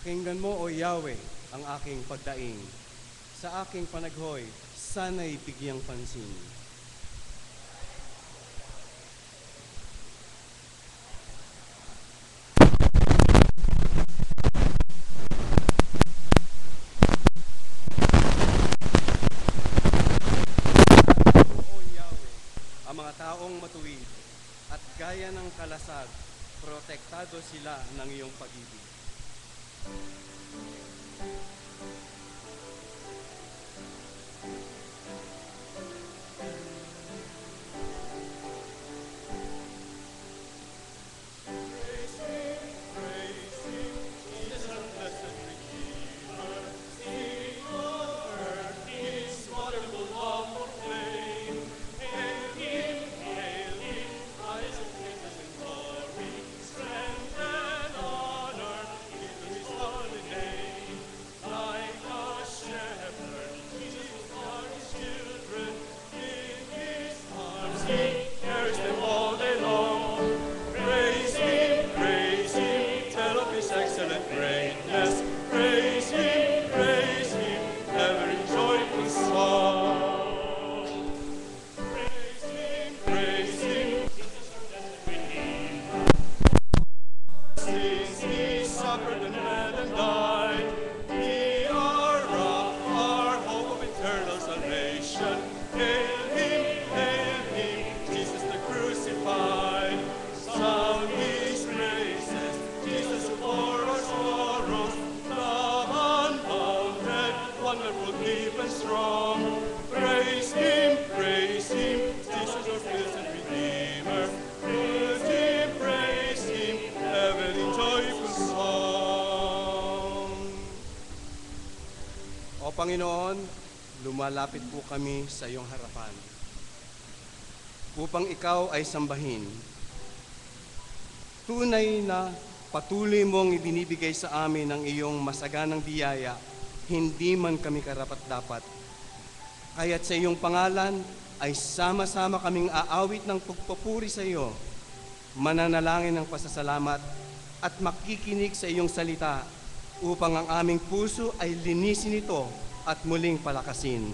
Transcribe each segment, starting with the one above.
Pakinggan mo, O Yahweh, ang aking pagdaing. Sa aking panaghoy, sana'y bigyang pansin. O Yahweh, ang mga taong matuwid at gaya ng kalasag, protektado sila ng iyong pag-ibig. Panginoon, lumalapit po kami sa iyong harapan upang ikaw ay sambahin. Tunay na patuloy mong ibinibigay sa amin ang iyong masaganang biyaya, hindi man kami karapat-dapat. Kaya't sa iyong pangalan ay sama-sama kaming aawit ng pagpupuri sa iyo, mananalangin ng pasasalamat at makikinig sa iyong salita upang ang aming puso ay linisin ito at muling palakasin.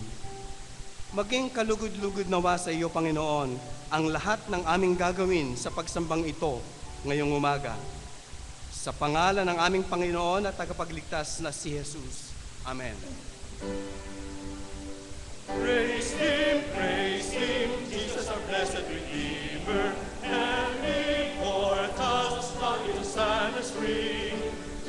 Maging kalugod-lugod nawa sa iyo, Panginoon, ang lahat ng aming gagawin sa pagsambang ito ngayong umaga. Sa pangalan ng aming Panginoon at tagapagligtas na si Jesus. Amen. Praise Him, Jesus our blessed Redeemer, and before us, not in the sun is free.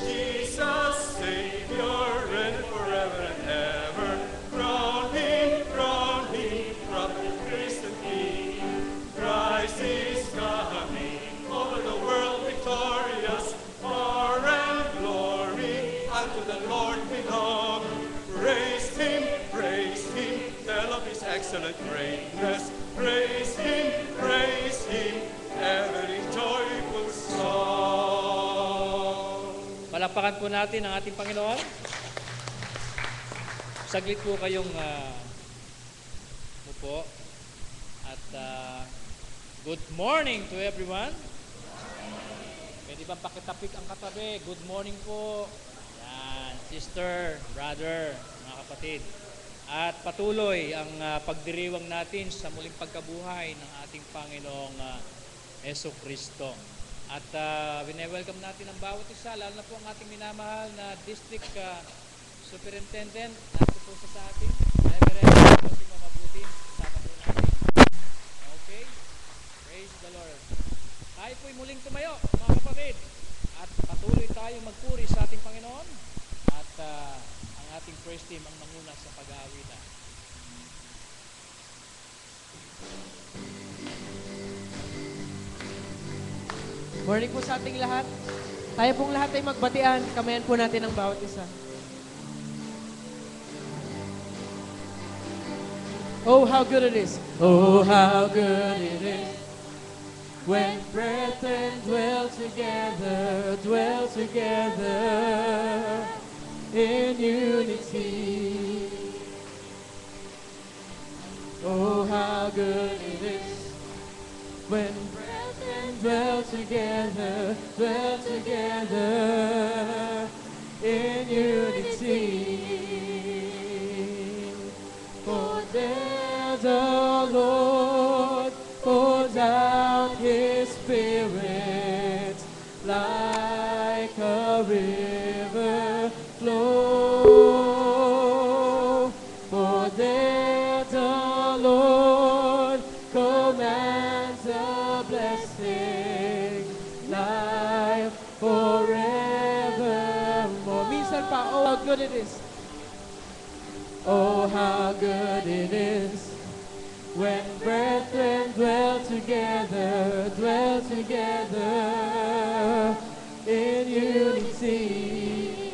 Jesus, Savior, reigneth forever and ever. Crown Him, prophet, Christ and King. Christ is coming, over the world victorious. Power and glory unto the Lord belong. Praise Him, tell of His excellent greatness. Praise Him, every joyful song. Palakpakan po natin ang ating Panginoon. Saglit po kayong upo. At good morning to everyone. Pwede bang pakitapik ang katabi? Good morning po. Yan, sister, brother, mga kapatid. At patuloy ang pagdiriwang natin sa muling pagkabuhay ng ating Panginoong Hesus Kristo. At wine-welcome natin ang bawat isa, lalo na po ang ating minamahal na District Superintendent. Nandito po sa ating Reverend po si Mamabuti. Sama po natin. Okay? Praise the Lord. Tayo po'y muling tumayo, mga kapatid. At patuloy tayong magpuri sa ating Panginoon. At ang ating praise team ang manguna sa pag-aawitan. Morning po sa ating lahat. Tayo pong lahat ay magbatian. Kamayan po natin ang bawat isa. Oh, how good it is. Oh, how good it is. When brethren dwell together in unity. Oh, how good it is when brethren dwell together in a river flow. For there the Lord commands a blessing, life forevermore. Minsan pa, oh how good it is. Oh how good it is when brethren dwell together in unity.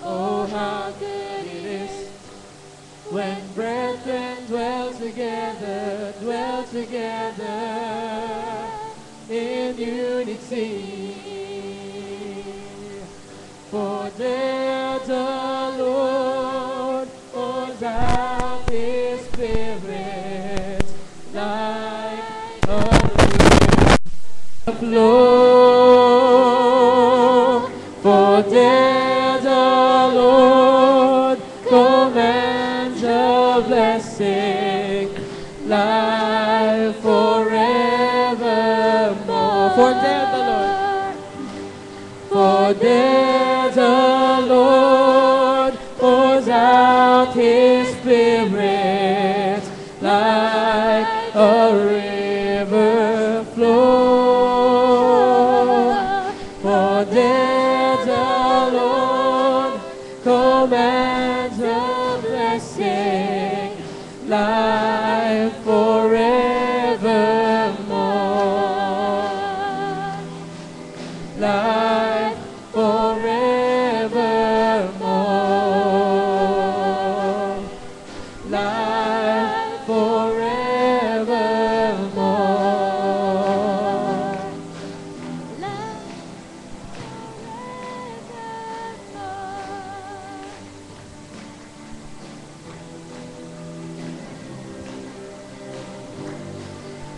Oh how good it is when brethren dwell together in unity. For there the Lord pours out His Spirit like a river flow. For there the Lord commands a blessing, life forevermore. For there the Lord, for there the Lord pours out His Spirit like a river flow. For there the Lord commands a blessing, life forevermore. Life forevermore. Life forevermore.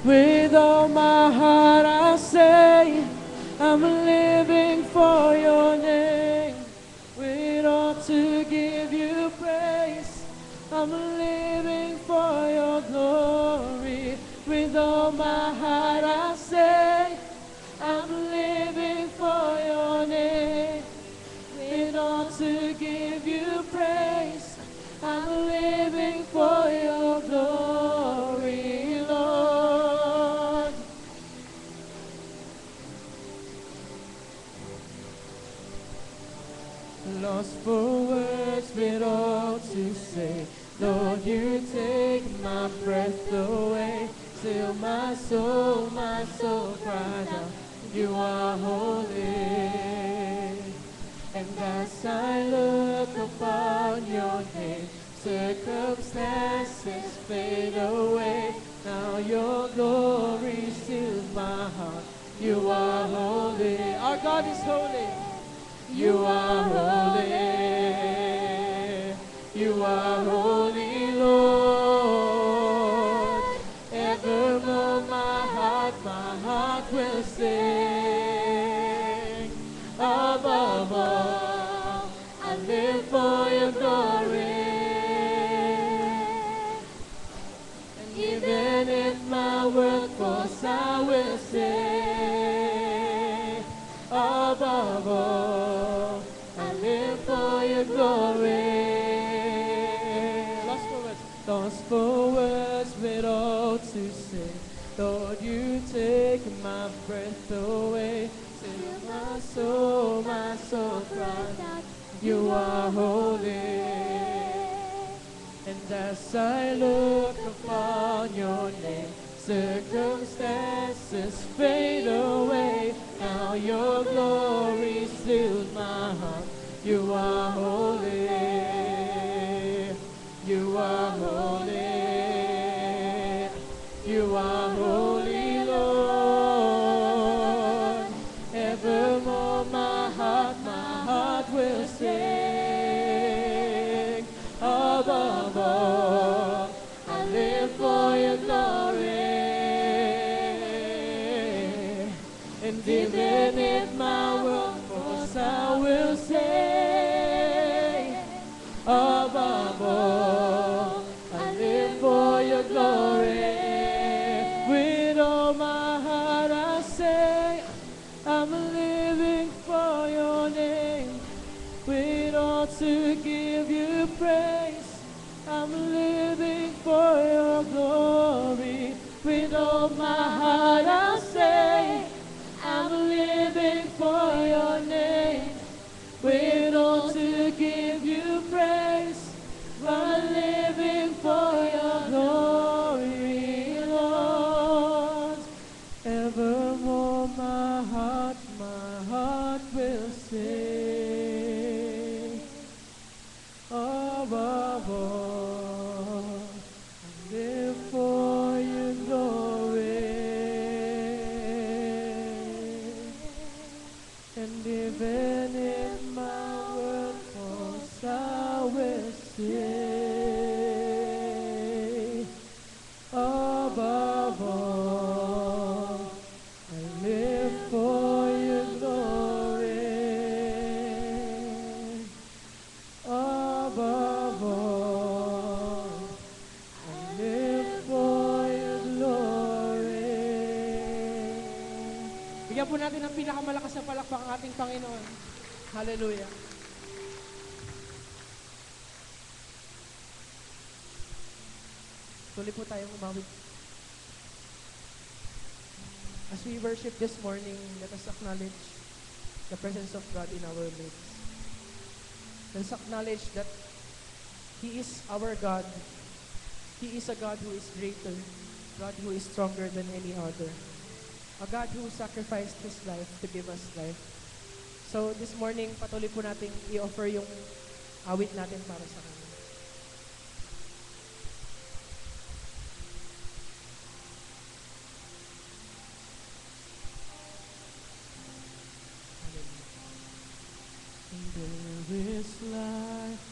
With all my heart I say, I'm living for your name. With all to give you praise, I'm living for your glory. With all my heart I say, I'm living for your name. With all to give you praise, I'm living for your glory, Lord. Lost for words, but all to say, Lord, you take my breath away. Still my soul cries out, you are holy. And as I look upon your name, circumstances fade away. Now your glory fills my heart. You are holy. Our God is holy. You are holy. You are holy, Lord. Evermore my heart will sing. Above all, I live for your glory. And even if my world falls, I will sing. Above all, I live for your glory. Lost for words, but all to say. Lord, you take my breath away. Still my soul cries out, you are holy. And as I look upon your name, circumstances fade away. Now your glory fills my heart. You are holy. You are holy. You are holy, Lord. Evermore my heart will sing. Above all, I live for your glory. And even if my world falls, I will say, above all, I live for your glory. With all my heart I say, I'm living with all to give you praise. I'm living for your glory. With all my heart I'll say, I'm living for your name. With all to give you praise. I'm living for your glory, Lord. Evermore my heart will sing. Above all, I live for your glory. And even in my workforce, I will sing. Above all, I live for your glory. Above all, I live for your glory. Bigyan po natin ng pinakamalakas na palakpak ang ating Panginoon. Hallelujah. Tuloy po tayong umawit. As we worship this morning, let us acknowledge the presence of God in our midst. Let us acknowledge that He is our God. He is a God who is greater, God who is stronger than any other, a God who sacrificed His life to give us life. So this morning, patuloy po natin i-offer yung awit natin para sa Kanya. There is life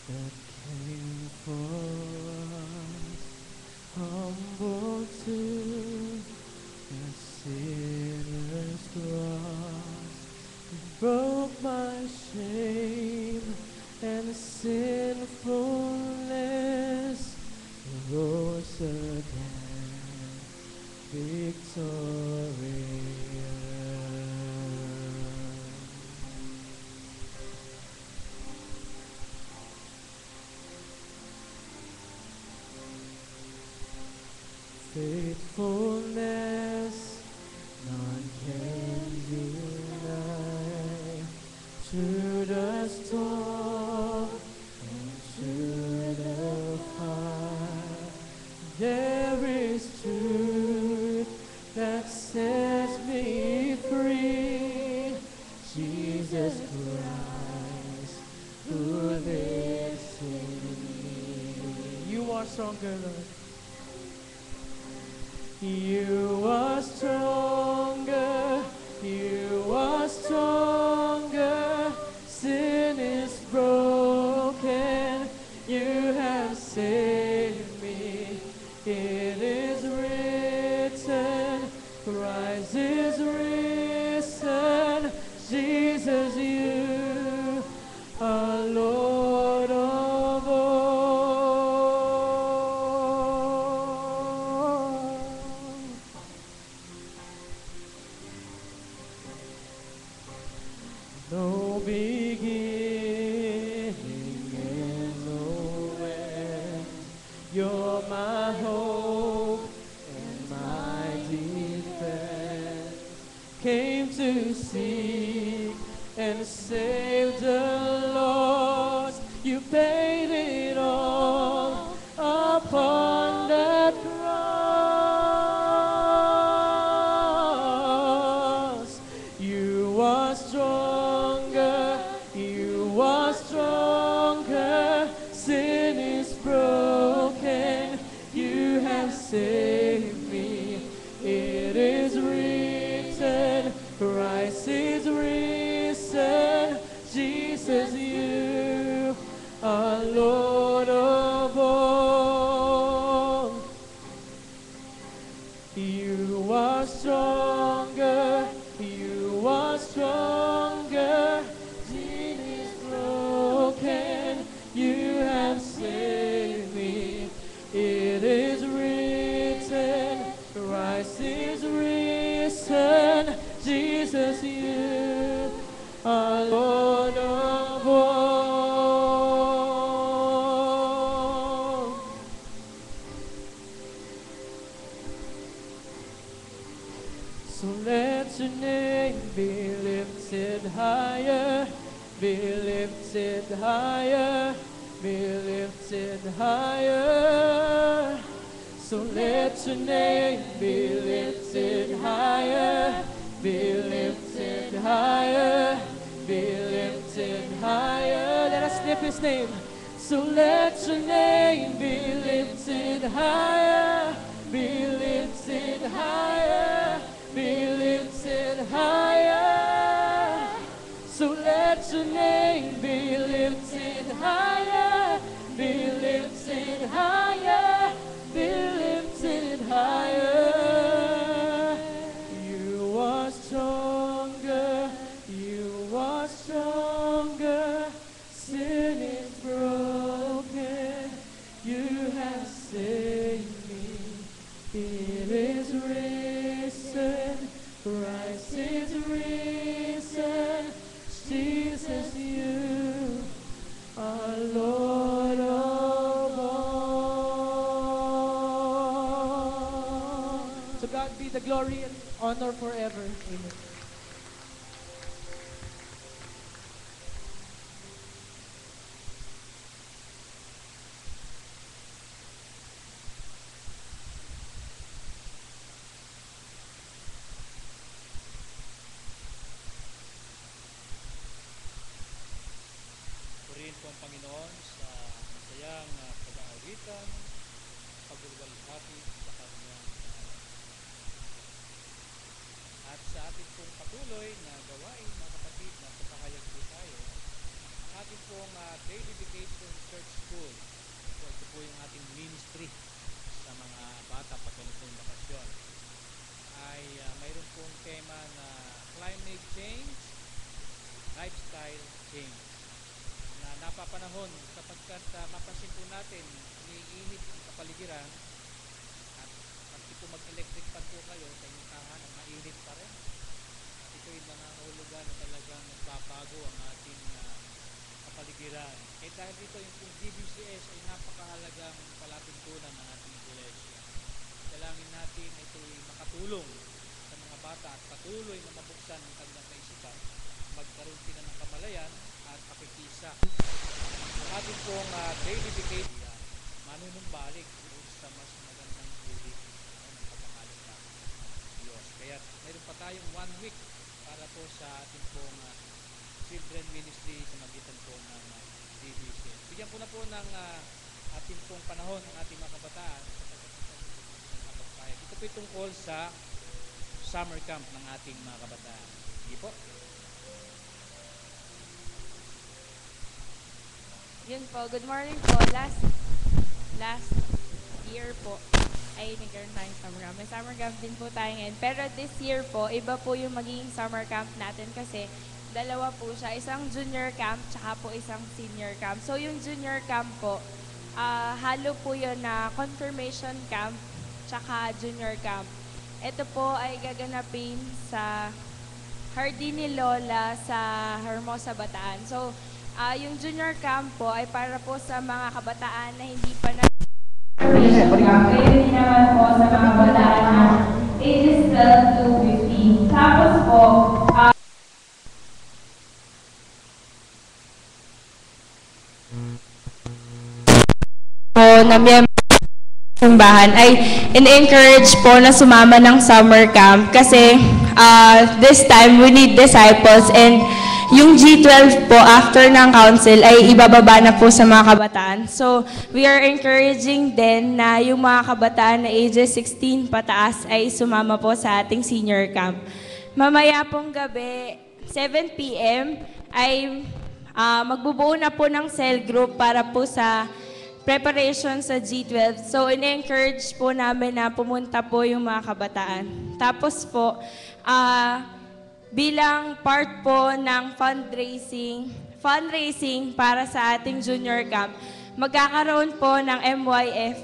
that came for us, humble to the sinner's cross. You broke my shame and sinfulness. You rose again, victorious. Faithfulness, none can deny. To the storm and to the fire, there is truth that sets me free. Jesus Christ, who lives in me. You are stronger, Lord. You are stronger, you are stronger, sin is broken, you have saved me. It is written, Christ is risen, Jesus, you are Lord of all. No beginning and no end. You're my hope and my defense. Came to seek and save the lost. You paid it all upon that cross. You are stronger, you are stronger. Sin is broken, you have saved me. It is written, Christ is risen, Jesus, you are Lord of all. You are stronger, you are stronger. Sin is broken, you have saved me. It is written, Christ is risen, Jesus, you are Lord of higher, be lifted higher, be lifted higher. So let your name be lifted higher, be lifted higher, be lifted higher. Let us lift His name. So let your name be lifted higher, be lifted higher, be lifted higher. So let your name be lifted higher, be lifted higher, be lifted higher. You are stronger, you are stronger. Sin is broken, you have saved me. It is risen, Christ is risen. Jesus, you are Lord of all. To God be the glory and honor forever. Amen. Purihin po ang Panginoon sa masayang pag-aawitan, pagluwalhati sa kanyang pangalan. At sa ating pong patuloy na gawain, mga kapatid, na papahayag po tayo, ang ating pong Daily Vacation Church School. Ito po yung ating ministry sa mga bata pag ganitong bakasyon. Ay mayroon pong tema na climate change, lifestyle change. Na napapanahon sapagkat mapansin po natin umiinit ang kapaligiran at pag po mag-electric fan po kayo sa inyong tahanan, mainit pa rin. At ito'y nangangahulugan na talagang nagbabago ang ating kapaligiran. Eh dahil dito yung pong DBCS ay napakahalagang palatuntunan ng ating iglesia. Dalangin natin ito'y makatulong sa mga bata at patuloy na mabuksan ang kanilang kaisipan, magkaroon sila ng kamalayan at pakikisa. Ang ating pong daily vacation, manunumbalik doon sa mas magandang buhay ng kapangalan ng Diyos. Kaya mayroon pa tayong 1 week para po sa ating pong children ministry sa magitan po ng DBC. Bigyan ko na po ng ating pong panahon ng ating mga kabataan sa ito po tungkol sa summer camp ng ating mga kabataan. Sige po. Yun po, good morning po. Last year po ay nagkaroon tayong summer camp. May summer camp din po tayo ngayon. Pero this year po, iba po yung magiging summer camp natin kasi dalawa po siya. Isang junior camp, tsaka po isang senior camp. So yung junior camp po, halo po yun na confirmation camp, tsaka junior camp. Ito po ay gaganapin sa Hardin ni Lola sa Hermosa, Bataan. So, yung junior camp po ay para po sa mga kabataan na hindi pa na kayo din naman po sa mga kabataan na ages 12 to 15. Tapos po, na miyembro ng simbahan ay in-encourage po na sumama ng summer camp kasi this time we need disciples and yung G12 po after ng council ay ibababa na po sa mga kabataan. So we are encouraging din na yung mga kabataan na ages 16 pataas ay sumama po sa ating senior camp. Mamaya pong gabi, 7 p.m. ay magbubuo na po ng cell group para po sa preparation sa G12. So, in-encourage po namin na pumunta po yung mga kabataan. Tapos po, bilang part po ng fundraising para sa ating junior camp, magkakaroon po ng MYF.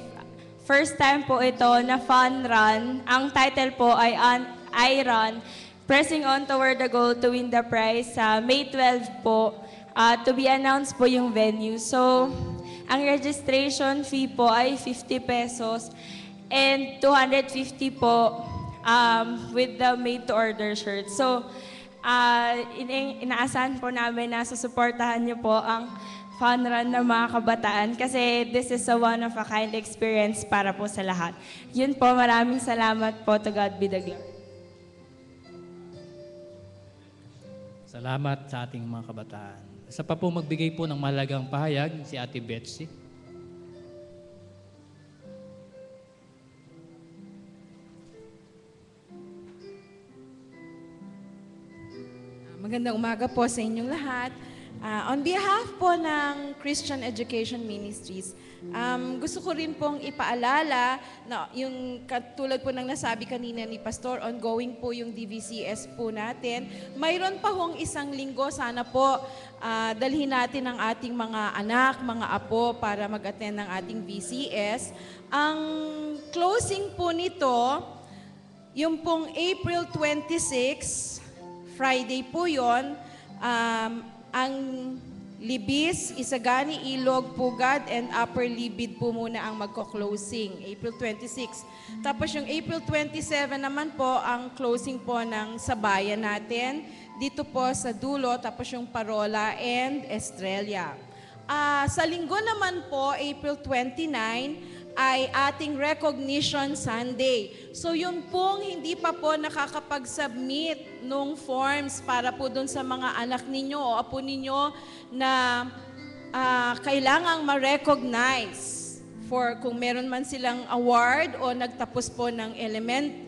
First time po ito na fun run. Ang title po ay I Run, Pressing On Toward the Goal to Win the Prize sa May 12 po. To be announced po yung venue. So, ang registration fee po ay 50 pesos and 250 po with the made-to-order shirt. So, Inaasahan po namin na susuportahan niyo po ang fun run ng mga kabataan kasi this is a one-of-a-kind experience para po sa lahat. Yun po, maraming salamat po. To God be the glory. Salamat sa ating mga kabataan. Isa pa po magbigay po ng mahalagang pahayag, si Ate Betsy. Magandang umaga po sa inyong lahat. On behalf po ng Christian Education Ministries, gusto ko rin pong ipaalala na yung katulad po ng nasabi kanina ni Pastor, ongoing po yung DVCS po natin. Mayroon pa hong isang linggo, sana po dalhin natin ang ating mga anak, mga apo para mag-attend ng ating VCS. Ang closing po nito, yung pong April 26, Friday po yon, ang Libis, Isagani, Ilog, Pugad, and Upper Libid po muna ang magko-closing, April 26. Tapos yung April 27 naman po, ang closing po ng Sabayan natin, dito po sa Dulo, tapos yung Parola and Estrella. Sa linggo naman po, April 29, ay ating Recognition Sunday. So yun pong hindi pa po nakakapag-submit nung forms para po dun sa mga anak ninyo o apo ninyo na kailangang ma-recognize for kung meron man silang award o nagtapos po ng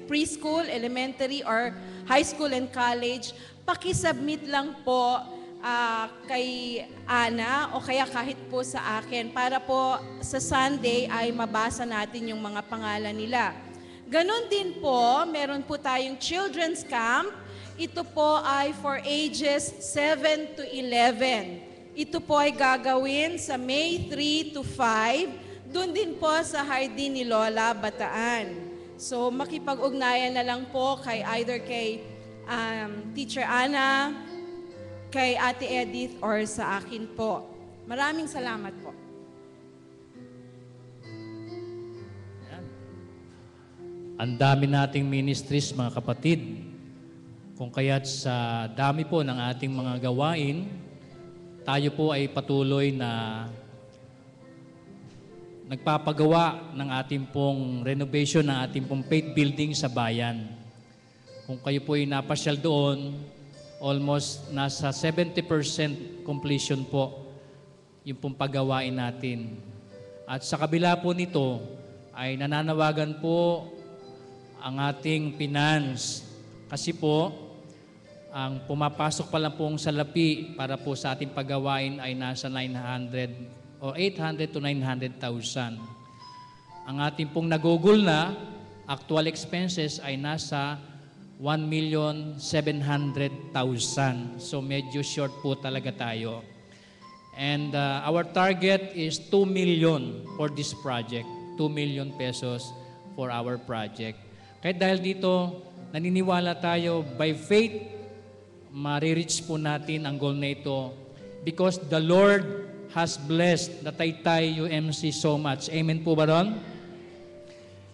preschool, elementary, or high school and college, pakisubmit lang po kay Ana o kaya kahit po sa akin para po sa Sunday ay mabasa natin yung mga pangalan nila. Ganon din po, meron po tayong children's camp. Ito po ay for ages 7 to 11. Ito po ay gagawin sa May 3 to 5. Doon din po sa Hardin ni Lola, Bataan. So makipag-ugnayan na lang po either kay Teacher Ana, kay Ate Edith, or sa akin po. Maraming salamat po. Ang dami nating ministries, mga kapatid. Kung kaya't sa dami po ng ating mga gawain, tayo po ay patuloy na nagpapagawa ng ating pong renovation, ng ating pong faith building sa bayan. Kung kayo po ay napasyal doon, almost nasa 70% completion po yung pong paggawain natin. At sa kabila po nito ay nananawagan po ang ating finance kasi po ang pumapasok pa lang pong salapi para po sa ating paggawain ay nasa 900 o 800 to 900,000. Ang ating pong nagugol na actual expenses ay nasa 1,700,000. So medyo short po talaga tayo. And our target is 2 million for this project. 2 million pesos for our project. Kaya dahil dito, naniniwala tayo by faith, ma-reach po natin ang goal na ito because the Lord has blessed the Taytay UMC so much. Amen po ba ron?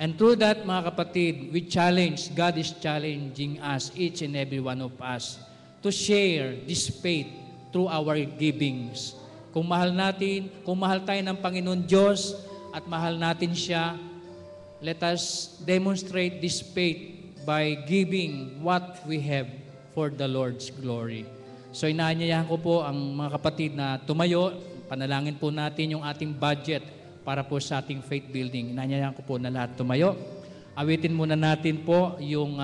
And through that, mga kapatid, we challenge, God is challenging us, each and every one of us, to share this faith through our givings. Kung mahal tayo ng Panginoon Diyos at mahal natin siya, let us demonstrate this faith by giving what we have for the Lord's glory. So inaanyayahan ko po ang mga kapatid na tumayo, panalangin po natin yung ating budget para po sa ating faith building. Inanyayahan ko po na lahat tumayo. Awitin muna natin po yung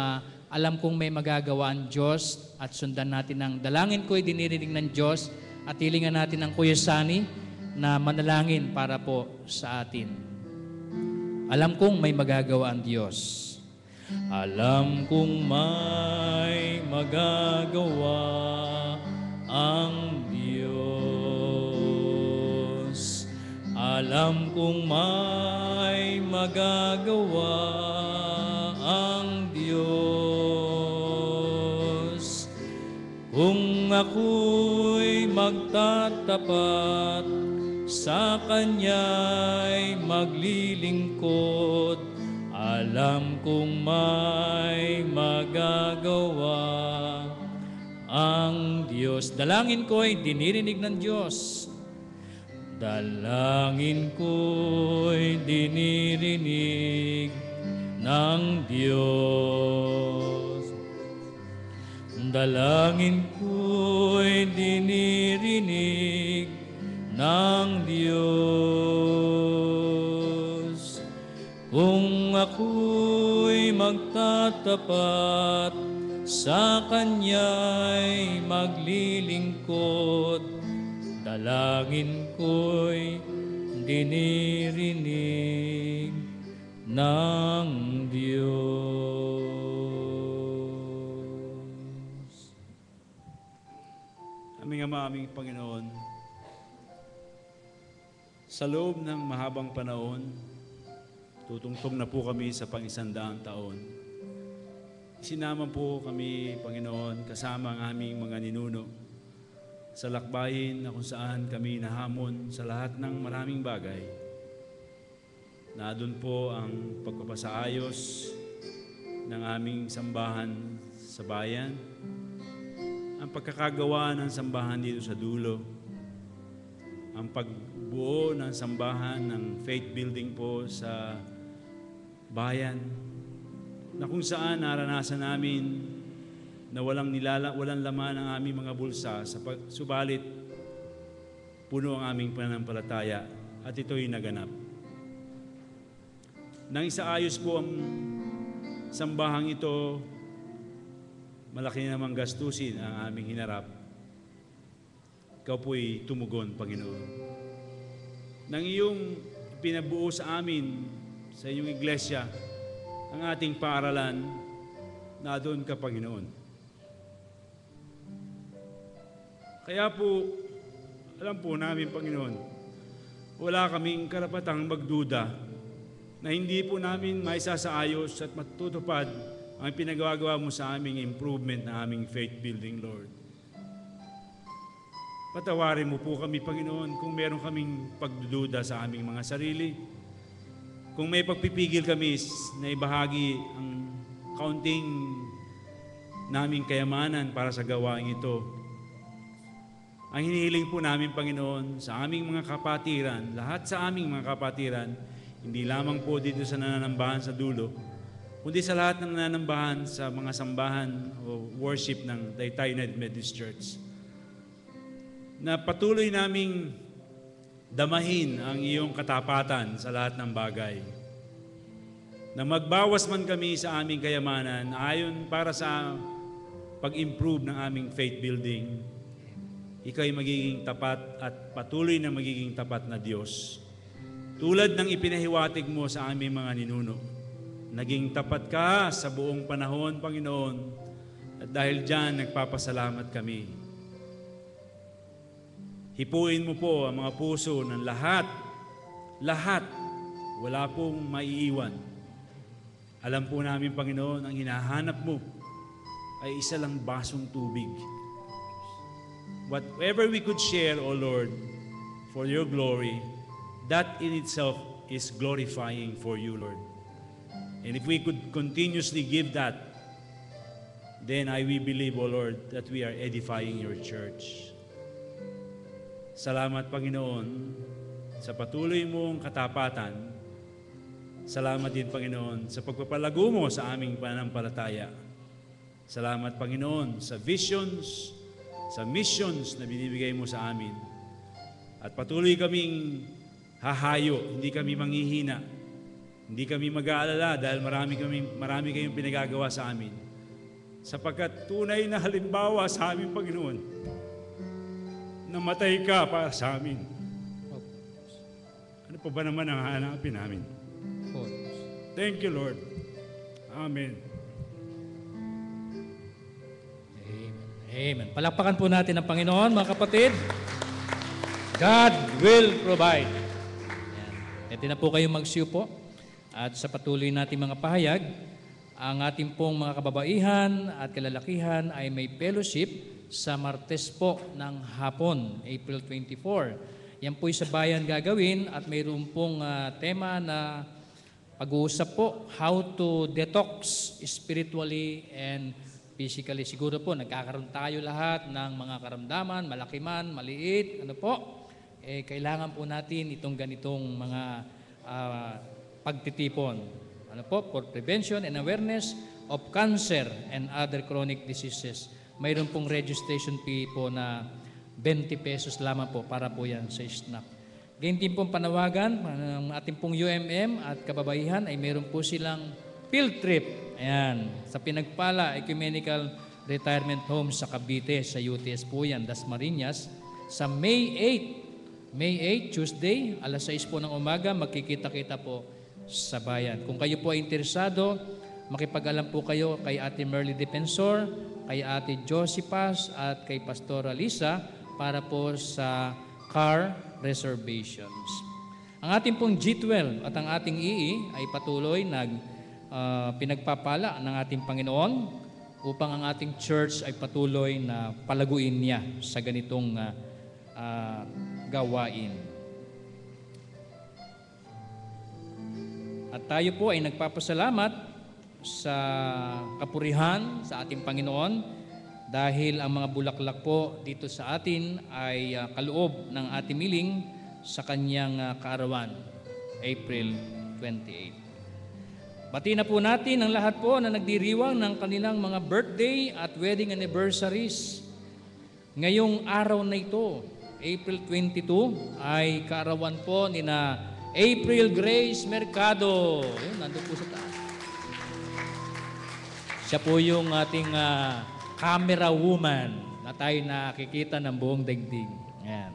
alam kong may magagawa ang Diyos at sundan natin ang dalangin ko'y dinirinig ng Diyos at hilingan natin ang Kuya Sani na manalangin para po sa atin. Alam kong may magagawa ang Diyos. Alam kong may magagawa ang Diyos. Alam kong may magagawa ang Diyos. Kung ako'y magtatapat, sa Kanya'y maglilingkod, alam kong may magagawa ang Diyos. Dalangin ko'y dinirinig ng Diyos. Dalangin ko'y dinirinig ng Diyos. Dalangin ko'y dinirinig ng Diyos. Kung ako'y magtatapat, sa Kanya'y maglilingkod, dalangin ko'y dinirinig ng Diyos. Aming Ama, aming Panginoon, sa loob ng mahabang panahon, tutungtong na po kami sa pang-100 taon. Sinama po kami, Panginoon, kasama ang aming mga ninuno sa lakbayin na kung saan kami nahamon sa lahat ng maraming bagay. Na doon po ang pagpapasaayos ng aming sambahan sa bayan, ang pagkakagawa ng sambahan dito sa dulo, ang pagbuo ng sambahan ng faith building po sa bayan, na kung saan naranasan namin na walang laman ang aming mga bulsa, subalit puno ang aming pananampalataya at ito'y naganap. Nang isaayos po ang sambahang ito, malaki namang gastusin ang aming hinarap. Ikaw po'y tumugon, Panginoon. Nang iyong pinabuo sa amin, sa iyong iglesia, ang ating paaralan, na doon ka, Panginoon. Kaya po, alam po namin, Panginoon, wala kaming karapatang magduda na hindi po namin maisasaayos at matutupad ang pinagagawa mo sa aming improvement na aming faith building, Lord. Patawarin mo po kami, Panginoon, kung meron kaming pagdududa sa aming mga sarili. Kung may pagpipigil kami na ibahagi ang kaunting naming kayamanan para sa gawain ito. Ang hinihiling po namin, Panginoon, sa aming mga kapatiran, lahat sa aming mga kapatiran, hindi lamang po dito sa nananambahan sa dulo, kundi sa lahat ng nananambahan sa mga sambahan o worship ng Taytay United Methodist Church, na patuloy naming damahin ang iyong katapatan sa lahat ng bagay. Na magbawas man kami sa aming kayamanan ayon para sa pag-improve ng aming faith building, ikaw ay magiging tapat at patuloy na magiging tapat na Diyos. Tulad ng ipinahiwatig mo sa aming mga ninuno, naging tapat ka sa buong panahon, Panginoon, at dahil dyan nagpapasalamat kami. Hipuin mo po ang mga puso ng lahat, wala pong maiiwan. Alam po namin, Panginoon, ang hinahanap mo ay isa lang basong tubig. Whatever we could share, O Lord, for your glory, that in itself is glorifying for you, Lord. And if we could continuously give that, then we believe, O Lord, that we are edifying your church. Salamat, Panginoon, sa patuloy mong katapatan. Salamat din, Panginoon, sa pagpapalago mo sa aming pananampalataya. Salamat, Panginoon, sa visions, sa missions na binibigay mo sa amin. At patuloy kaming hahayo, hindi kami manghihina, hindi kami mag-aalala dahil marami kayong pinagagawa sa amin. Sapagkat tunay na halimbawa sa amin, Panginoon, namatay ka para sa amin. Ano pa ba naman ang hanapin namin? Thank you, Lord. Amen. Amen. Palakpakan po natin ang Panginoon, mga kapatid. God will provide. Yan. Pwede na po kayong magsiupo. At sa patuloy natin mga pahayag, ang ating pong mga kababaihan at kalalakihan ay may fellowship sa Martes po ng hapon, April 24. Yan po'y sa bayan gagawin at mayroon pong tema na pag-uusap po, how to detox spiritually and physically. Siguro po, nagkakaroon tayo lahat ng mga karamdaman, malaki man, maliit, ano po, kailangan po natin itong ganitong mga pagtitipon. Ano po, for prevention and awareness of cancer and other chronic diseases. Mayroon pong registration fee po na 20 pesos lamang po para po yan sa SNAP. Ganyan din pong panawagan ng ating pong UMM at kababaihan ay mayroon po silang field trip. Ayan, sa Pinagpala Ecumenical Retirement Home sa Cavite, sa UTS po yan, Dasmariñas, sa May 8, Tuesday, alas 6 po ng umaga, magkikita-kita po sa bayan. Kung kayo po ay interesado, makipag-alam po kayo kay Ate Merly Defensor, kay Ate Josiepas at kay Pastora Lisa para po sa car reservations. Ang ating pong G12 at ang ating EE ay patuloy pinagpapala ng ating Panginoon upang ang ating church ay patuloy na palaguin niya sa ganitong gawain. At tayo po ay nagpapasalamat sa kapurihan sa ating Panginoon dahil ang mga bulaklak po dito sa atin ay kaloob ng ating miling sa kanyang kaarawan, April 28. Bati na po natin ang lahat po na nagdiriwang ng kanilang mga birthday at wedding anniversaries. Ngayong araw na ito, April 22, ay kaarawan po ni na April Grace Mercado. Yun, nandun po sa taas. Siya po yung ating camera woman na tayo nakikita ng buong daigdig. Ayan.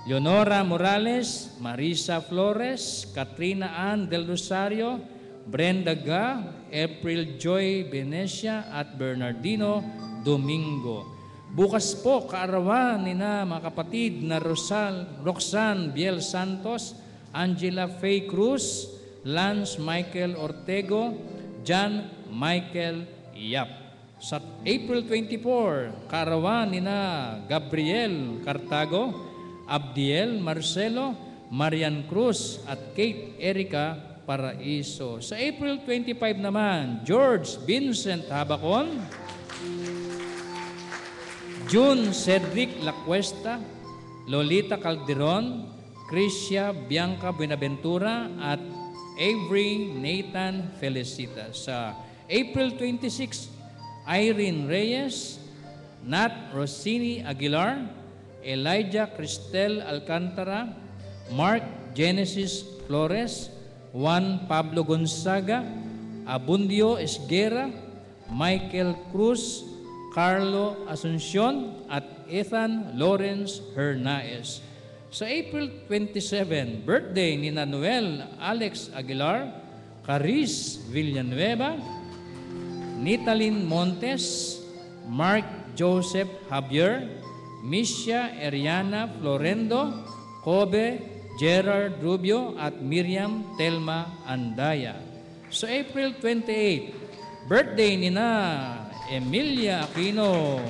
Leonora Morales, Marisa Flores, Katrina Ann Del Rosario, Brenda Ga, April Joy Venecia at Bernardino Domingo. Bukas po kaarawan ni na mga kapatid na Roxanne Biel Santos, Angela Faye Cruz, Lance Michael Ortego, John Michael Yap. Sa April 24, kaarawan ni na Gabriel Cartago, Abdiel Marcelo, Marian Cruz at Kate Erica Paraiso. Sa April 25 naman, George Vincent Habacon, June Cedric Lacuesta, Lolita Calderon, Crisia Bianca Buenaventura at Avery Nathan Felicita. Sa April 26, Irene Reyes, Nat Rossini Aguilar, Elijah Cristel Alcantara, Mark Genesis Flores, Juan Pablo Gonzaga, Abundio Esguera, Michael Cruz, Carlo Asuncion at Ethan Lawrence Hernaez. Sa April 27, birthday ni Noel Alex Aguilar, Caris Villanueva, Nitalyn Montes, Mark Joseph Javier, Misha Eriana Florendo, Kobe Gerard Rubio at Miriam Telma Andaya. Sa April 28, birthday ni na Emilia Aquino,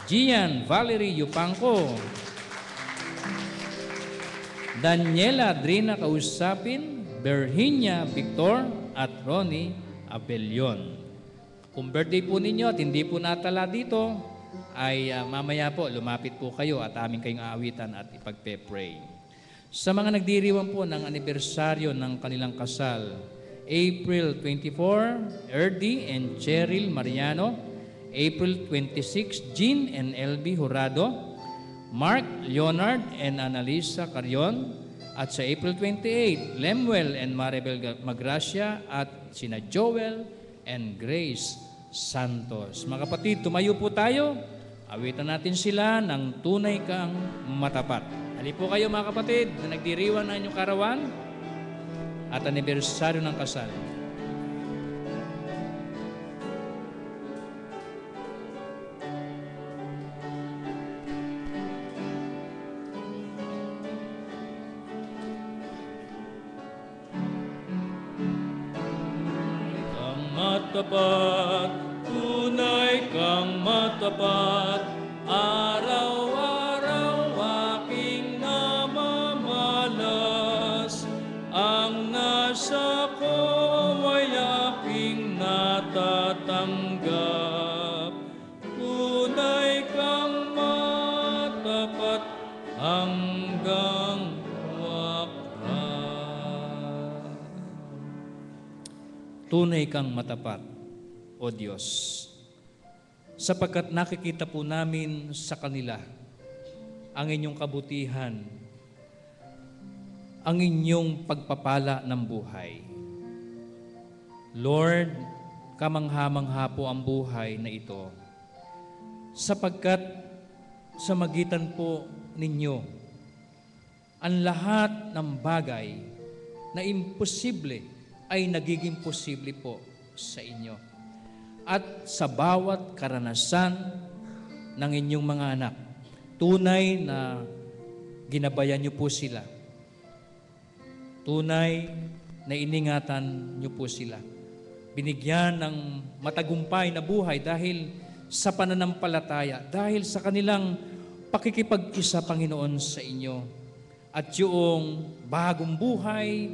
Gian Valerie Yupanco, Daniela Adrina Kausapin, Virginia Victor at Ronnie Abelion. Kung birthday po ninyo at hindi po natala dito, ay mamaya po lumapit po kayo at aming kayong aawitan at ipagpe-pray. Sa mga nagdiriwang po ng anibersaryo ng kanilang kasal, April 24, Erdi and Cheryl Mariano, April 26, Jean and LB Jurado, Mark Leonard and Annalisa Carion, at sa April 28, Lemuel and Maribel Magracia at sina Joel and Grace Santos. Mga kapatid, tumayo po tayo. Awitan natin sila ng tunay kang matapat. Hali po kayo mga kapatid na nagdiriwan na inyong karawan at anibersaryo ng kasal. Matapat, tunay kang matapat, araw-araw aking namamalas, ang nasa ko ay aking natapat. tunay kang matapat, O Diyos, sapagkat nakikita po namin sa kanila ang inyong kabutihan, ang inyong pagpapala ng buhay. Lord, kamangha-mangha po ang buhay na ito, sapagkat sa magitan po ninyo, ang lahat ng bagay na imposible ay nagiging posible po sa inyo. At sa bawat karanasan ng inyong mga anak, tunay na ginabayan niyo po sila. Tunay na iningatan niyo po sila. Binigyan ng matagumpay na buhay dahil sa pananampalataya, dahil sa kanilang pakikipag-isa, Panginoon, sa inyo. At yung bagong buhay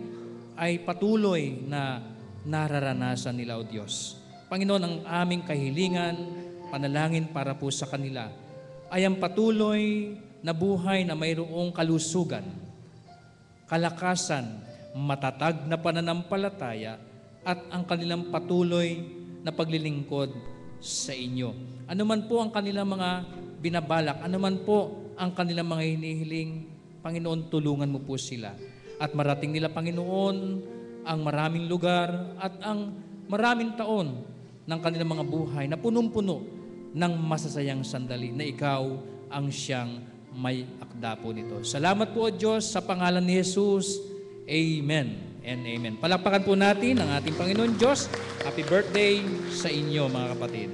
ay patuloy na nararanasan nila, O Diyos. Panginoon, ang aming kahilingan, panalangin para po sa kanila, ay ang patuloy na buhay na mayroong kalusugan, kalakasan, matatag na pananampalataya, at ang kanilang patuloy na paglilingkod sa inyo. Ano man po ang kanilang mga binabalak, ano man po ang kanilang mga hinihiling, Panginoon, tulungan mo po sila. At marating nila, Panginoon, ang maraming lugar at ang maraming taon ng kanilang mga buhay na punong-puno ng masasayang sandali na ikaw ang siyang may akda po nito. Salamat po, O Diyos, sa pangalan ni Jesus. Amen and amen. Palakpakan po natin ang ating Panginoon Diyos. Happy birthday sa inyo, mga kapatid.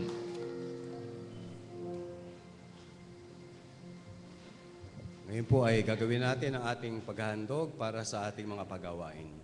Ngayon po ay gagawin natin ang ating paghahandog para sa ating mga pagawain.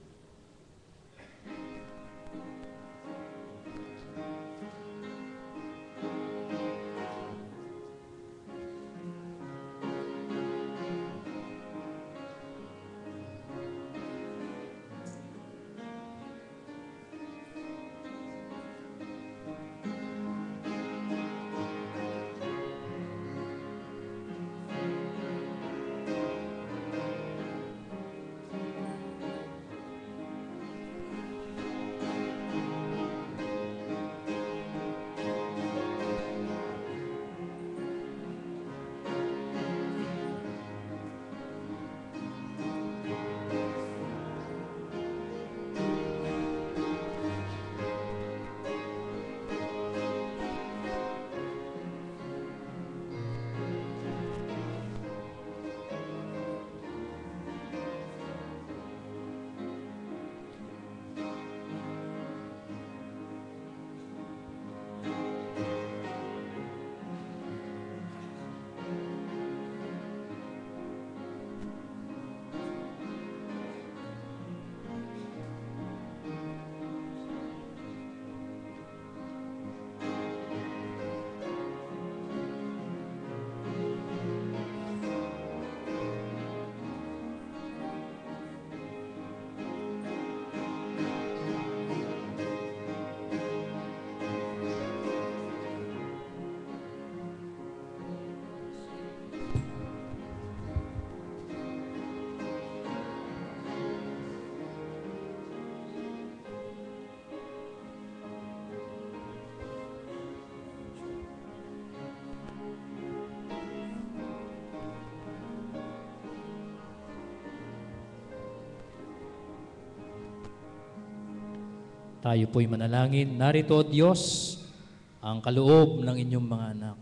Tayo po'y manalangin. Narito, O Diyos, ang kaloob ng inyong mga anak.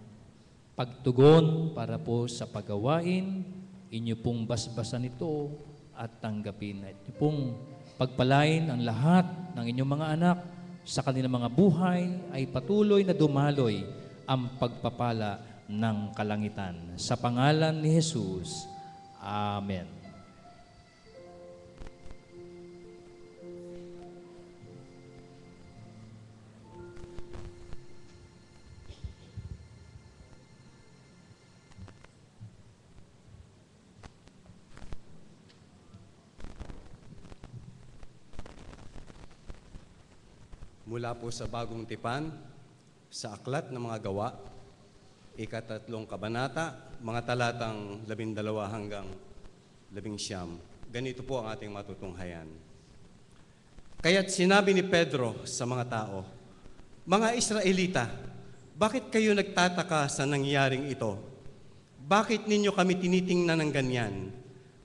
Pagtugon para po sa pagawain, inyo pong basbasan ito at tanggapin. At inyo pong pagpalain ang lahat ng inyong mga anak sa kanilang mga buhay ay patuloy na dumaloy ang pagpapala ng kalangitan. Sa pangalan ni Jesus. Amen. Mula po sa Bagong Tipan, sa Aklat ng Mga Gawa, ika-3 kabanata, mga talatang 12 hanggang 19. Ganito po ang ating matutunghayan. Kaya't sinabi ni Pedro sa mga tao, "Mga Israelita, bakit kayo nagtataka sa nangyaring ito? Bakit ninyo kami tinitingnan ng ganyan?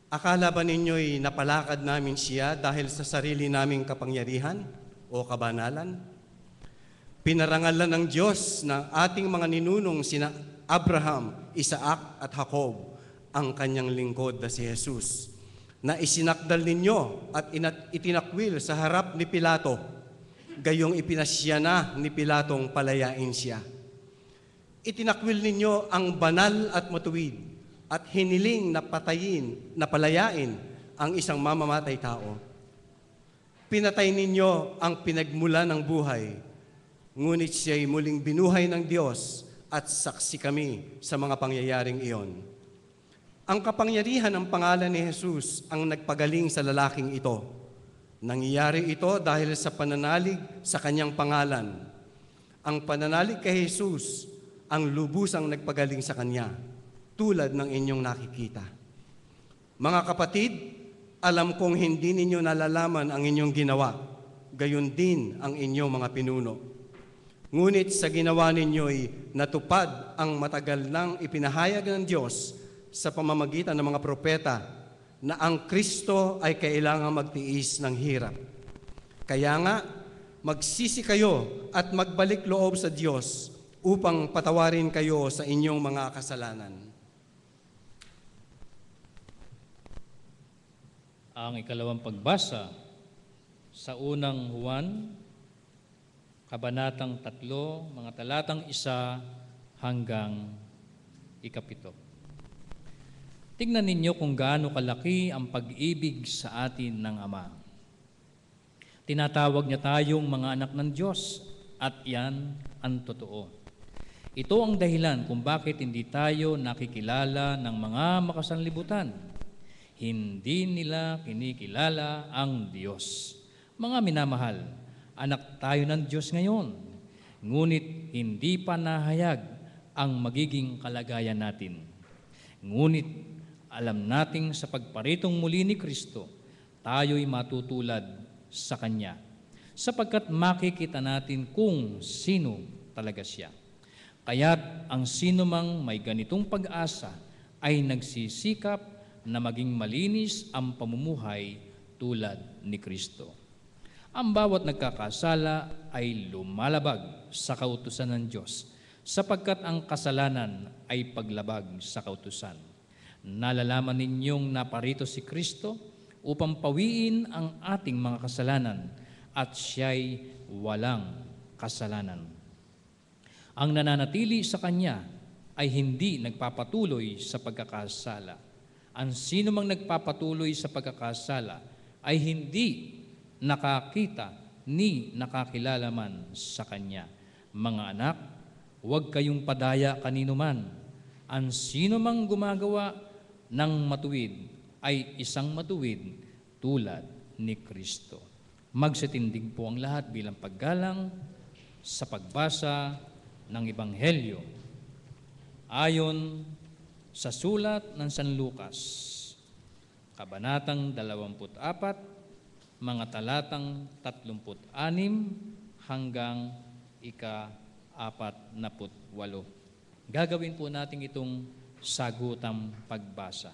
Akala ba ninyo'y napalakad namin siya dahil sa sarili naming kapangyarihan o kabanalan? Pinarangalan ng Diyos ng ating mga ninunong sina Abraham, Isaac at Jacob ang kanyang lingkod na si Jesus, na isinakdal ninyo at itinakwil sa harap ni Pilato, gayong ipinasya na ni Pilatong palayain siya. Itinakwil ninyo ang banal at matuwid at hiniling na palayain ang isang mamamatay tao. Pinatay ninyo ang pinagmula ng buhay, ngunit siya'y muling binuhay ng Diyos at saksi kami sa mga pangyayaring iyon. Ang kapangyarihan ng pangalan ni Jesus ang nagpagaling sa lalaking ito. Nangyayari ito dahil sa pananalig sa kanyang pangalan. Ang pananalig kay Jesus ang lubusang nagpagaling sa kanya, tulad ng inyong nakikita. Mga kapatid, alam kong hindi ninyo nalalaman ang inyong ginawa, gayon din ang inyong mga pinuno. Ngunit sa ginawa ninyo'y natupad ang matagal nang ipinahayag ng Diyos sa pamamagitan ng mga propeta na ang Kristo ay kailangang magtiis ng hirap. Kaya nga, magsisi kayo at magbalik loob sa Diyos upang patawarin kayo sa inyong mga kasalanan." Ang ikalawang pagbasa sa unang Juan, Kabanatang 3, mga talatang 1 hanggang 7. Tingnan ninyo kung gaano kalaki ang pag-ibig sa atin ng Ama. Tinatawag niya tayong mga anak ng Diyos at yan ang totoo. Ito ang dahilan kung bakit hindi tayo nakikilala ng mga makasanlibutan. Hindi nila kinikilala ang Diyos. Mga minamahal, anak tayo ng Diyos ngayon, ngunit hindi pa nahayag ang magiging kalagayan natin. Ngunit alam nating sa pagparitong muli ni Kristo, tayo'y matutulad sa Kanya, sapagkat makikita natin kung sino talaga siya. Kaya't ang sino mang may ganitong pag-asa ay nagsisikap na maging malinis ang pamumuhay tulad ni Kristo. Ang bawat nagkakasala ay lumalabag sa kautusan ng Diyos, sapagkat ang kasalanan ay paglabag sa kautusan. Nalalaman ninyong naparito si Kristo upang pawiin ang ating mga kasalanan at siya'y walang kasalanan. Ang nananatili sa Kanya ay hindi nagpapatuloy sa pagkakasala. Ang sino mang nagpapatuloy sa pagkakasala ay hindi nakakita ni nakakilala man sa Kanya. Mga anak, huwag kayong padaya kanino man. Ang sino mang gumagawa ng matuwid ay isang matuwid tulad ni Kristo. Magsitindig po ang lahat bilang paggalang sa pagbasa ng Ebanghelyo ayon sa sulat ng San Lucas, Kabanatang 24, mga talatang 36 hanggang 48. Gagawin po natin itong sagutang pagbasa.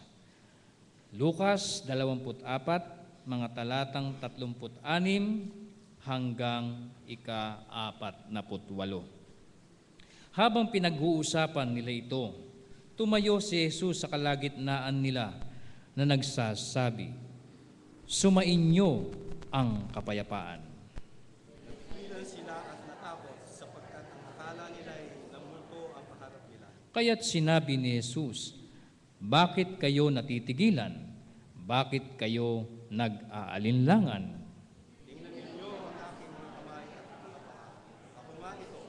Lucas 24, mga talatang 36 hanggang 48. Habang pinag-uusapan nila ito, tumayo si Jesus sa kalagitnaan nila na nagsasabi, "Sumainyo ang kapayapaan." Bilang sila at natakot sapagkat ang akala nila ay namulto ang paharap nila. Kaya't sinabi ni Jesus, "Bakit kayo natitigilan? Bakit kayo nag-aalinlangan? Tingnan ninyo ang aking mga kamay at mga paa. Ako nga ito,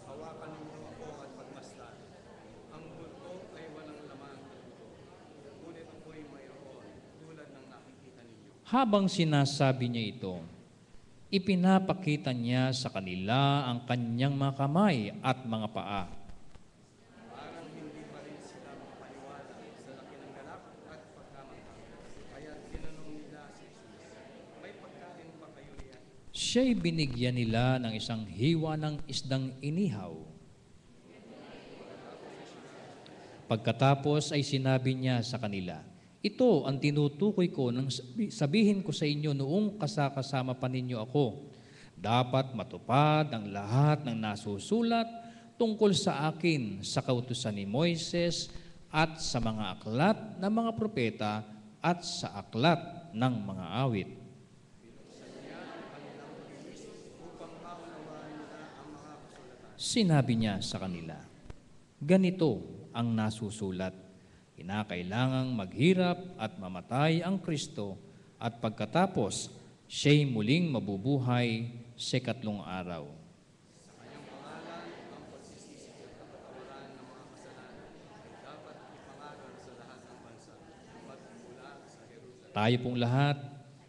hawakan ninyo ako at pagmasdan. Ang multo ay walang laman ng ito, ngunit ako'y mayroon tulad ng nakikita ninyo." Habang sinasabi niya ito, ipinapakita niya sa kanila ang kanyang mga kamay at mga paa. Parang hindi pa rin sila makapaniwala sa laki ng ganap at pagkamangha. Kaya tinanong nila si Jesus, "May pagkain ba kayo riyan?" Siya'y binigyan nila ng isang hiwa ng isdang inihaw. Pagkatapos ay sinabi niya sa kanila, ito ang tinutukoy ko nang sabihin ko sa inyo noong kasama pa ninyo ako. Dapat matupad ang lahat ng nasusulat tungkol sa akin sa kautusan ni Moises at sa mga aklat ng mga propeta at sa aklat ng mga awit. Sinabi niya sa kanila, ganito ang nasusulat, kinakailangang maghirap at mamatay ang Kristo at pagkatapos siya'y muling mabubuhay sa ikatlong araw. Tayo pong lahat,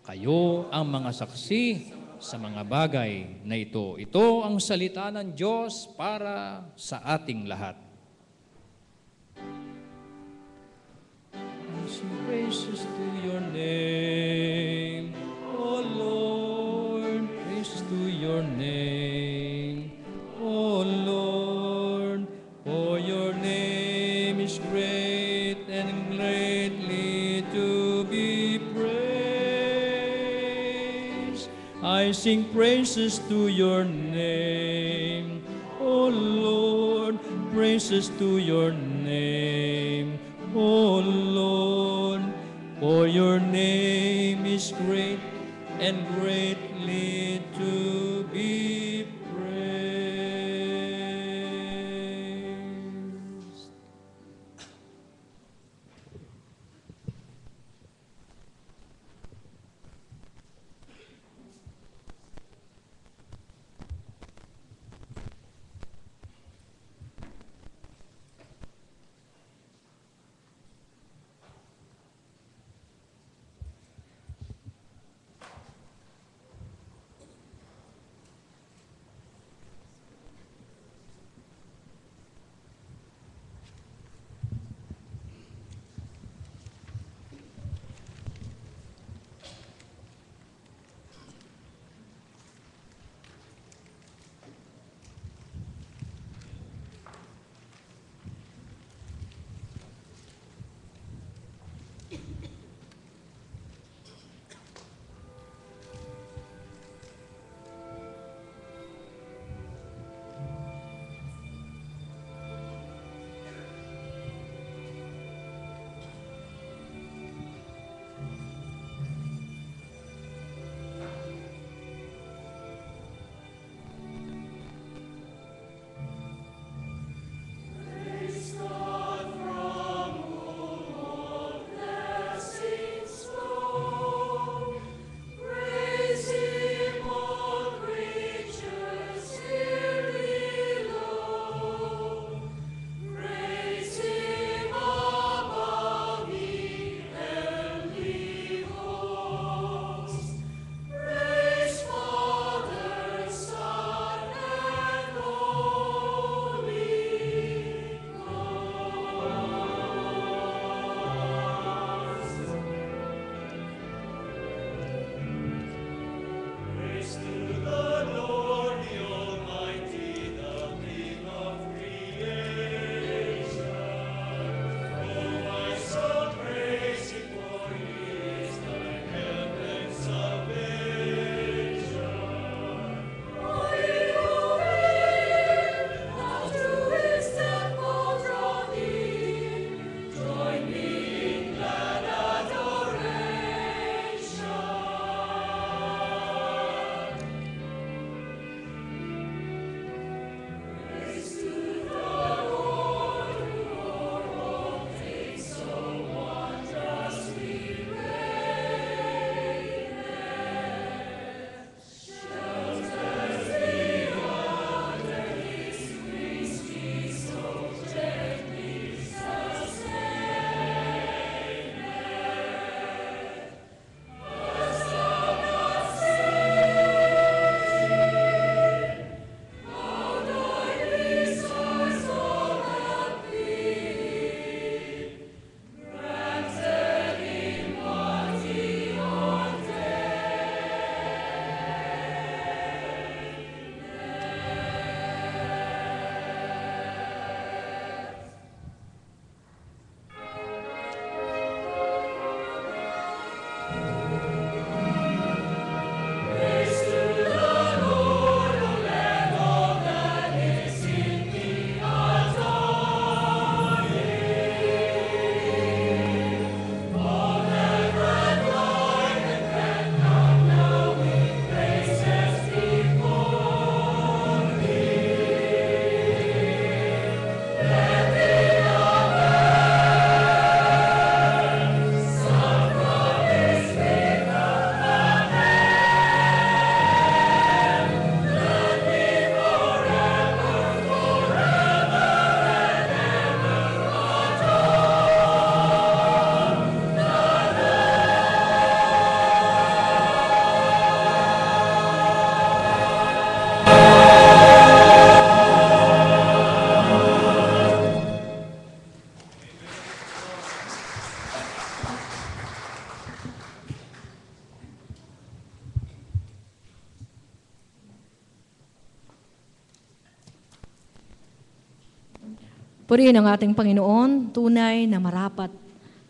kayo ang mga saksi sa mga bagay na ito. Ito ang salita ng Diyos para sa ating lahat. I sing praises to your name, O Lord, praises to your name, O Lord, for your name is great and greatly to be praised. I sing praises to your name, O Lord, praises to your name, O Lord, for your name is great and greatly to be praised. Purihin ang ating Panginoon, tunay na marapat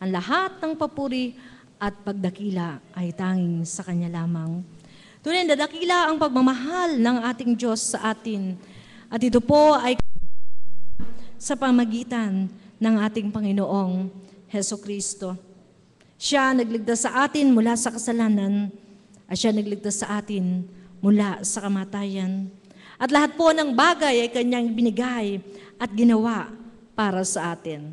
ang lahat ng papuri at pagdakila ay tanging sa Kanya lamang. Tunay na dakila ang pagmamahal ng ating Diyos sa atin. At ito po ay sa pamagitan ng ating Panginoong Heso Kristo. Siya nagligtas sa atin mula sa kasalanan at siya nagligtas sa atin mula sa kamatayan. At lahat po ng bagay ay Kanyang binigay at ginawa para sa atin.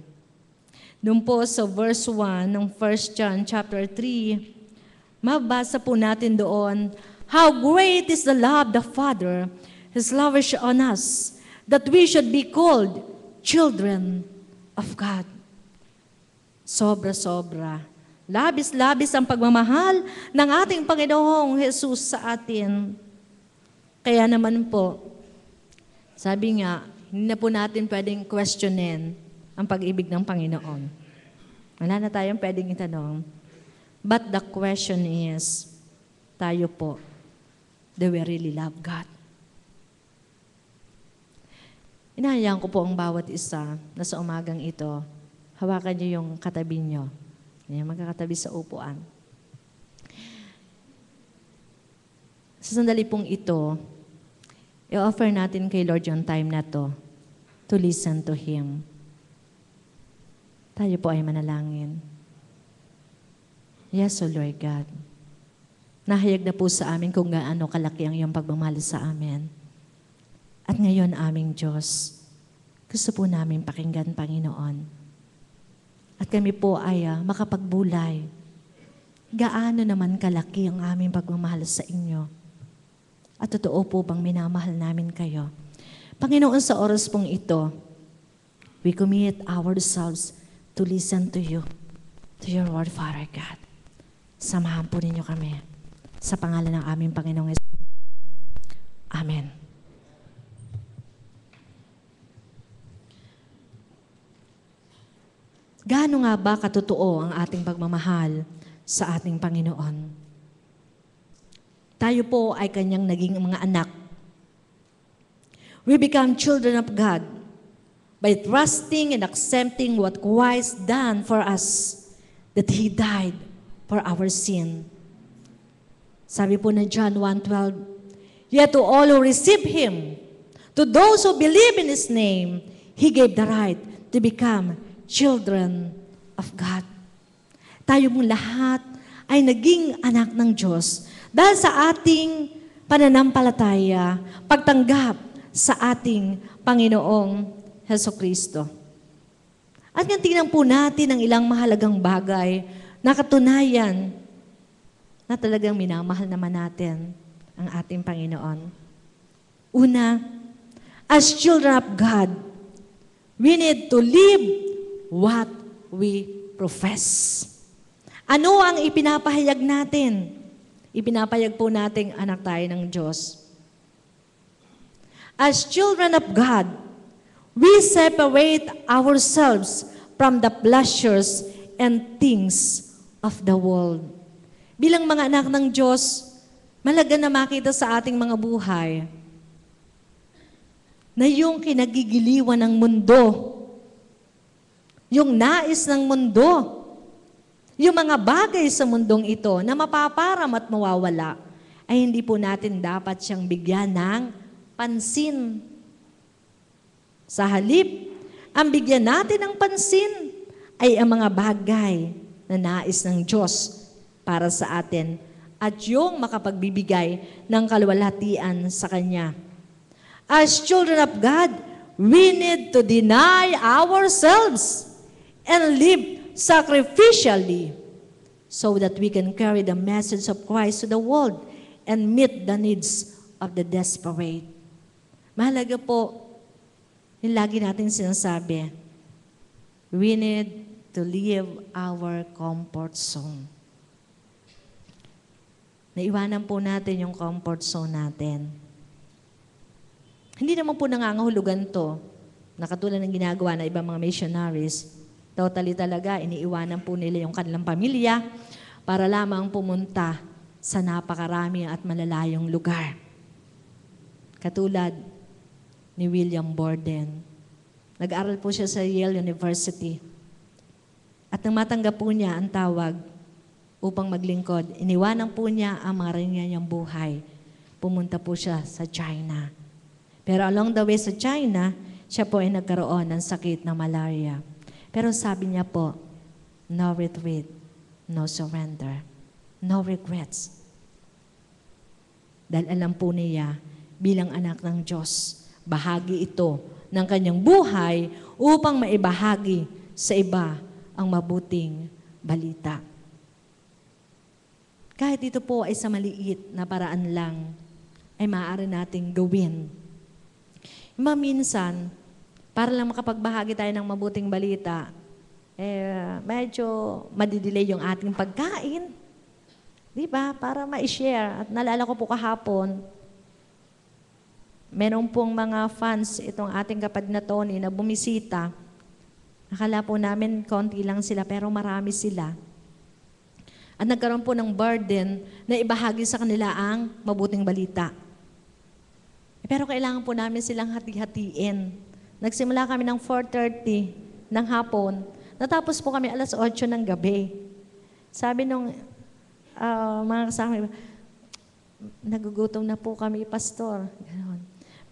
Doon po sa verse 1 ng 1 John chapter 3, mabasa po natin doon, how great is the love the Father has lavished on us, that we should be called children of God. Sobra-sobra. Labis-labis ang pagmamahal ng ating Panginoong Jesus sa atin. Kaya naman po, sabi nga, hindi na po natin pwedeng questionin ang pag-ibig ng Panginoon. Wala na tayong pwedeng itanong. But the question is, tayo po, do we really love God? Inahayaan ko po ang bawat isa na sa umagang ito, hawakan niyo yung katabi niyo. Yan, magkakatabi sa upuan. Sa sandali pong ito, i-offer natin kay Lord yung time na to listen to Him. Tayo po ay manalangin. Yes, O Lord God. Nahayag na po sa amin kung gaano kalaki ang iyong pagmamahal sa amin. At ngayon, aming Diyos, gusto po namin pakinggan, Panginoon. At kami po ay makapagbulay. Gaano naman kalaki ang aming pagmamahal sa inyo. At totoo po bang minamahal namin kayo? Panginoon, sa oras pong ito, we commit ourselves to listen to you, to your word, Father God. Samahan po ninyo kami sa pangalan ng aming Panginoong Jesus. Amen. Gaano nga ba katotoo ang ating pagmamahal sa ating Panginoon? Tayo po ay Kanyang naging mga anak. We become children of God by trusting and accepting what Christ done for us, that He died for our sin. Sabi po na John 1:12, yet to all who receive Him, to those who believe in His name, He gave the right to become children of God. Tayo mong lahat ay naging anak ng Diyos dahil sa ating pananampalataya, pagtanggap sa ating Panginoong Heso Kristo. At nga tingnan po natin ang ilang mahalagang bagay na katunayan na talagang minamahal naman natin ang ating Panginoon. Una, as children of God, we need to live what we profess. Ano ang ipinapahayag natin? Ipinapahayag po nating anak tayo ng Diyos. As children of God, we separate ourselves from the pleasures and things of the world. Bilang mga anak ng Diyos, malaga na makita sa ating mga buhay na yung kinagigiliwan ng mundo, yung nais ng mundo, yung mga bagay sa mundong ito na mapaparam at mawawala, ay hindi po natin dapat siyang bigyan ng pansin. Sa halip, ang bigyan natin ng pansin ay ang mga bagay na nais ng Diyos para sa atin at yung makapagbibigay ng kaluwalhatian sa Kanya. As children of God, we need to deny ourselves and live sacrificially so that we can carry the message of Christ to the world and meet the needs of the desperate. Mahalaga po, yung lagi natin sinasabi, we need to leave our comfort zone. Naiwanan po natin yung comfort zone natin. Hindi naman po nangangahulugan to, na katulad ng ginagawa na ibang mga missionaries, totally talaga, iniiwanan po nila yung kanilang pamilya para lamang pumunta sa napakarami at malalayong lugar. Katulad ni William Borden. Nag-aral po siya sa Yale University. At nang matanggap po niya ang tawag upang maglingkod, iniwanan po niya ang mga niyang buhay. Pumunta po siya sa China. Pero along the way sa China, siya po ay nagkaroon ng sakit ng malaria. Pero sabi niya po, no retreat, no surrender, no regrets. Dahil alam po niya, bilang anak ng Diyos, bahagi ito ng kanyang buhay upang maibahagi sa iba ang mabuting balita. Kahit ito po ay sa maliit na paraan lang, ay maaari nating gawin. Minsan, para lang makapagbahagi tayo ng mabuting balita, medyo madidelay yung ating pagkain. Di ba? Para ma-share. At naalala ko po kahapon, meron pong mga fans itong ating kapatid na Tony na bumisita. Akala po namin konti lang sila, pero marami sila. At nagkaroon po ng burden na ibahagi sa kanila ang mabuting balita. Pero kailangan po namin silang hati-hatiin. Nagsimula kami ng 4:30 ng hapon. Natapos po kami alas 8 ng gabi. Sabi nung mga kasama, nagugutom na po kami, Pastor. Ganon.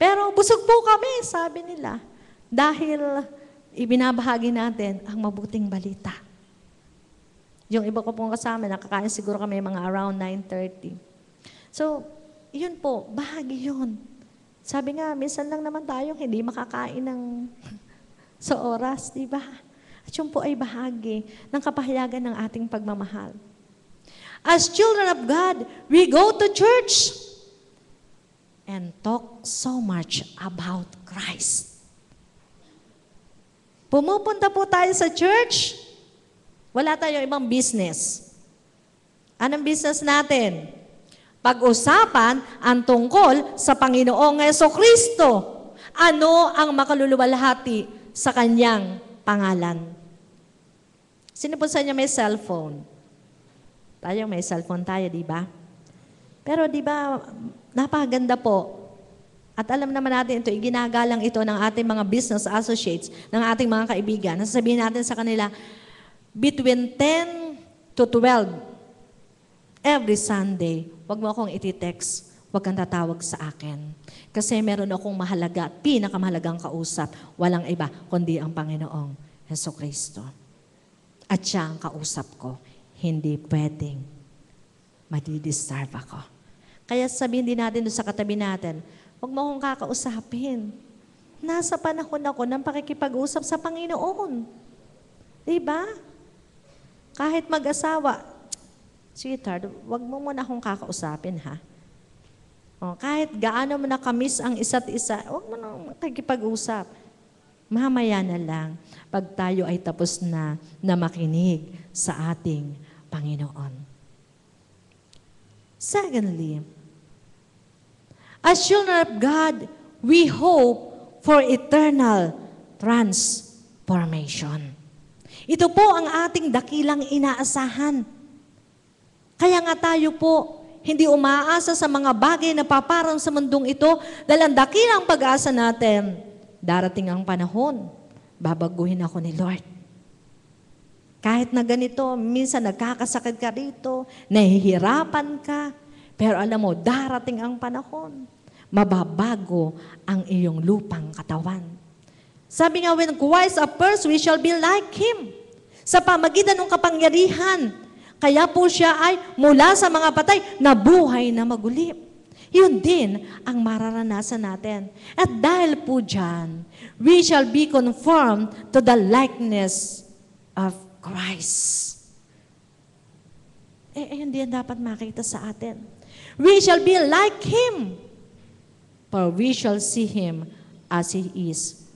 Pero busog po kami, sabi nila. Dahil ibinabahagi natin ang mabuting balita. Yung iba ko pong kasama, nakakain siguro kami mga around 9:30. So, yun po, bahagi yun. Sabi nga, minsan lang naman tayong hindi makakain ng sa oras, di ba? At yun po ay bahagi ng kapahayagan ng ating pagmamahal. As children of God, we go to church and talk so much about Christ. Pumupunta po tayo sa church, wala tayong ibang business. Anong business natin? Pag-usapan ang tungkol sa Panginoong Jesucristo. Ano ang makaluluwalhati sa kanyang pangalan? Sino po sa inyo may cellphone? Tayo may cellphone tayo, di ba? Pero di ba, napakaganda po. At alam naman natin ito, iginagalang ito ng ating mga business associates, ng ating mga kaibigan. Nasasabihin natin sa kanila, between 10 to 12, every Sunday, wag mo akong iti-text, wag kang tatawag sa akin. Kasi meron akong mahalaga at pinakamahalagang kausap, walang iba, kundi ang Panginoong Jesucristo. At siya ang kausap ko, hindi pwedeng madidisturb ako. Kaya sabihin din natin doon sa katabi natin, wag mo akong kakausapin. Nasa panahon ako ng pakikipag-usap sa Panginoon. Diba? Kahit mag-asawa, sweetheart, wag mo muna akong kakausapin, ha? O, kahit gaano mo na kamis ang isa't isa, wag mo na makikipag-usap. Mamaya na lang, pag tayo ay tapos na makinig sa ating Panginoon. Secondly, as children of God, we hope for eternal transformation. Ito po ang ating dakilang inaasahan. Kaya nga tayo po, hindi umaasa sa mga bagay na paparang sa mundong ito dahil ang dakilang pag-asa natin, darating ang panahon, babaguhin ako ni Lord. Kahit na ganito, minsan nagkakasakit ka rito, nahihirapan ka, pero alam mo, darating ang panahon, mababago ang iyong lupang katawan. Sabi nga, when Christ appears, we shall be like Him. Sa pamagitan ng kapangyarihan, kaya po siya ay mula sa mga patay, nabuhay na maguli. Yun din ang mararanasan natin. At dahil po dyan, we shall be conformed to the likeness of Christ. Yun din dapat makita sa atin. We shall be like Him, for we shall see Him as He is.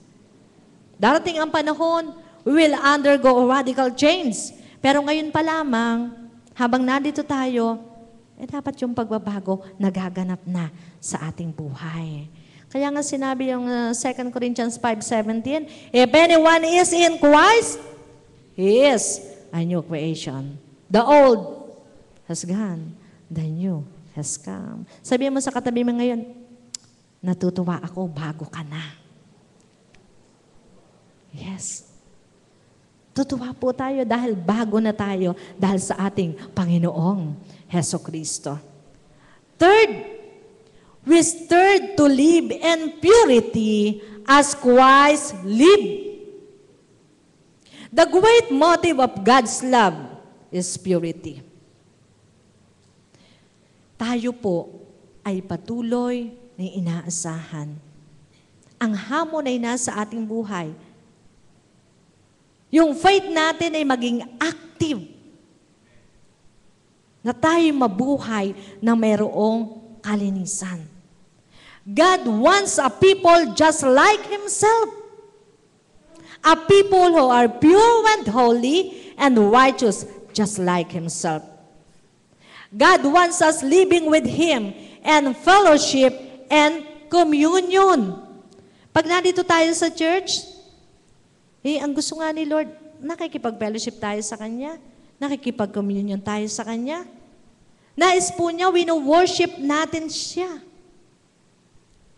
Darating ang panahon, we will undergo a radical change. Pero ngayon pa lamang, habang nandito tayo, dapat yung pagbabago nagaganap na sa ating buhay. Kaya nga sinabi yung 2 Corinthians 5:17, if anyone is in Christ, he is a new creation. The old has gone, the new has come. Sabihin mo sa katabi mo ngayon, natutuwa ako, bago ka na. Yes. Tutuwa po tayo dahil bago na tayo dahil sa ating Panginoong Heso Kristo. Third, we stirred to live in purity as Christ lived. The great motive of God's love is purity. Tayo po ay patuloy na inaasahan. Ang hamon ay nasa ating buhay. Yung faith natin ay maging active. Na tayo mabuhay na mayroong kalinisan. God wants a people just like Himself. A people who are pure and holy and righteous just like Himself. God wants us living with Him and fellowship and communion. Pag nandito tayo sa church, ang gusto nga ni Lord, nakikipag-fellowship tayo sa Kanya. Nakikipag-communion tayo sa Kanya. Nais po niya, wino-worship natin siya.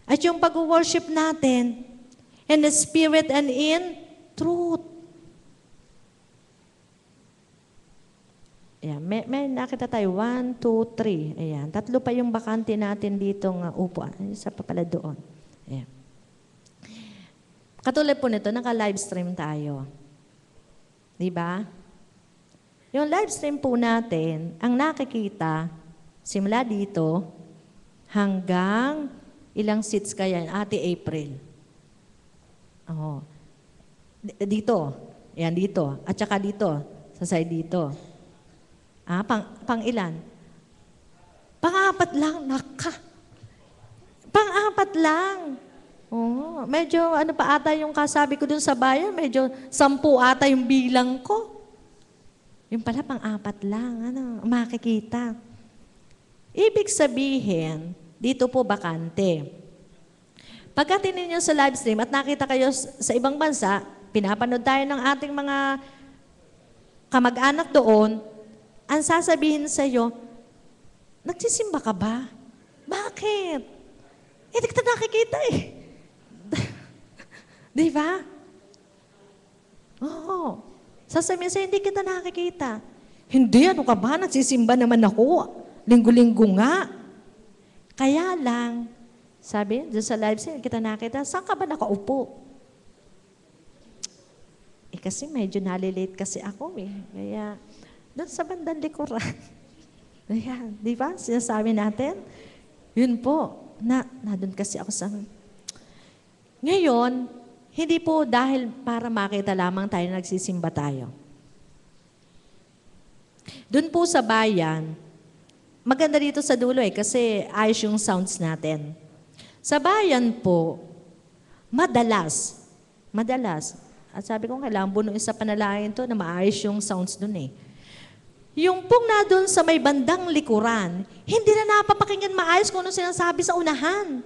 At yung pag-worship natin, in the Spirit and in truth. Ayan, may nakita tayo, 1, 2, 3. Ayan, 3 pa yung bakante natin dito ng upuan. Isa pa pala doon. Ayan. Katulad po nito, naka-live stream tayo. Diba? Yung live stream po natin, ang nakikita, simula dito, hanggang ilang seats kaya, Ate April. Oh. Dito. Ayan, dito. At saka dito. Sa side dito. Pang ilan? Pang-apat lang. Pang-apat lang. Oh, medyo ano pa ata yung kasabi ko dun sa bayan, medyo 10 ata yung bilang ko. Yung pala pang-apat lang, makikita. Ibig sabihin, dito po bakante. Pagka tinignan nyo sa live stream at nakita kayo sa ibang bansa, pinapanood tayo ng ating mga kamag-anak doon, ang sasabihin sa iyo, nagsisimba ka ba? Bakit? Hindi kita nakikita eh. Di ba? Oo. Sasabihin sa'yo, hindi kita nakikita. Hindi, ano ka ba? Nagsisimba naman ako. Linggo-linggo nga. Kaya lang, sabi, dyan sa live stream, kita nakita, saan ka ba nakaupo? Kasi medyo nalilate kasi ako eh. Kaya, doon sa bandang likuran. Ayan, di ba? Sinasabi natin. Yun po, na doon kasi ako sa... Ngayon, hindi po dahil para makita lamang tayo nagsisimba tayo. Doon po sa bayan, maganda dito sa dulo kasi ayos yung sounds natin. Sa bayan po, madalas, at sabi ko kailangan bunuin sa panalangin to na maayos yung sounds doon eh. Yung pong na doon sa may bandang likuran, hindi na napapakinggan maayos kung ano sinasabi sa unahan.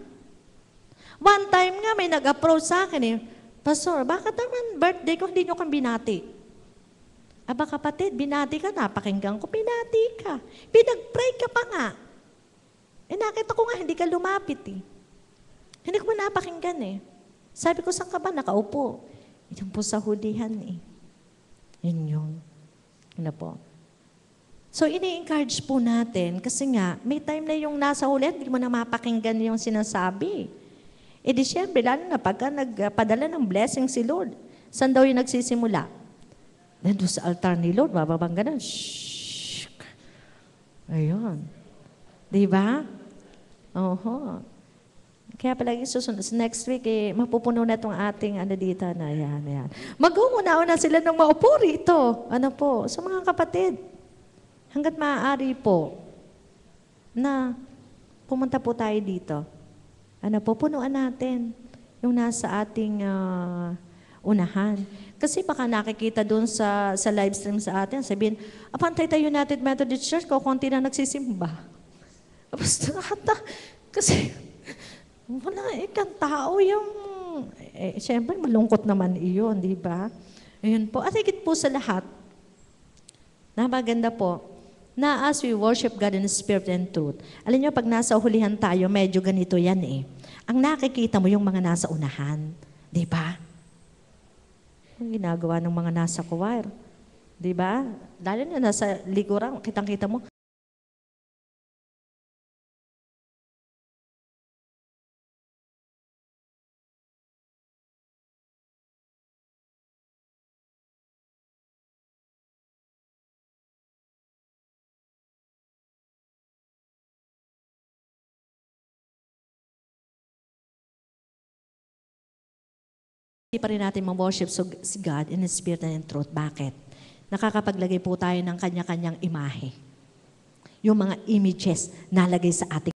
One time nga may nag-approach sa akin eh, Pastor, bakit naman birthday ko hindi nyo kang binati? Aba kapatid, binati ka, napakinggan ko, binati ka. Pinag-pray ka pa nga. Nakita ko nga, hindi ka lumapit eh. Hindi ko napakinggan eh. Sabi ko, saan ka ba nakaupo? Yun po sa hulihan eh. Yun yung, ano po. So, ini-encourage po natin kasi nga, may time na yung nasa huli, hindi mo na mapakinggan yung sinasabi. Di syempre, lalo na pagka nagpadala ng blessing si Lord. Saan daw yung nagsisimula? Nandun sa altar ni Lord, bababang ganun. Shhh. Ayun. Diba? Oho. Kaya palagi susunod. Next week, mapupuno na itong ating dito na yan. Mag-uuna-una sila ng maupo rito. Ano po? So mga kapatid, hanggat maaari po na pumunta po tayo dito. Pupunuan natin yung nasa ating unahan. Kasi baka nakikita doon sa live stream sa atin, sabihin, Pantay tayo United Methodist Church, konti na nagsisimba. Basta kasi wala ikang tao yung, siyempre malungkot naman iyon, di ba? Ayun po. At higit po sa lahat, napaganda po, na as we worship God in Spirit and Truth. Alam niyo, pag nasa hulihan tayo, medyo ganito yan eh. Ang nakikita mo yung mga nasa unahan. Di ba? Ang ginagawa ng mga nasa choir. Di ba? Lalo na nasa likuran, kitang-kita mo. Hindi pa rin natin ma-worship si God in the Spirit and in truth. Bakit? Nakakapaglagay po tayo ng kanya-kanyang imahe. Yung mga images nalagay sa ating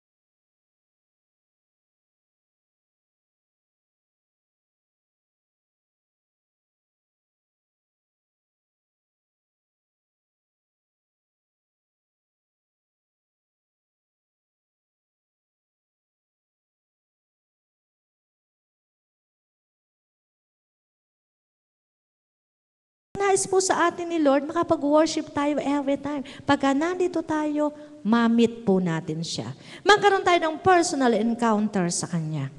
nais po sa atin ni Lord, makapag-worship tayo every time. Pagka nandito tayo, ma-meet po natin siya. Magkaroon tayo ng personal encounter sa Kanya.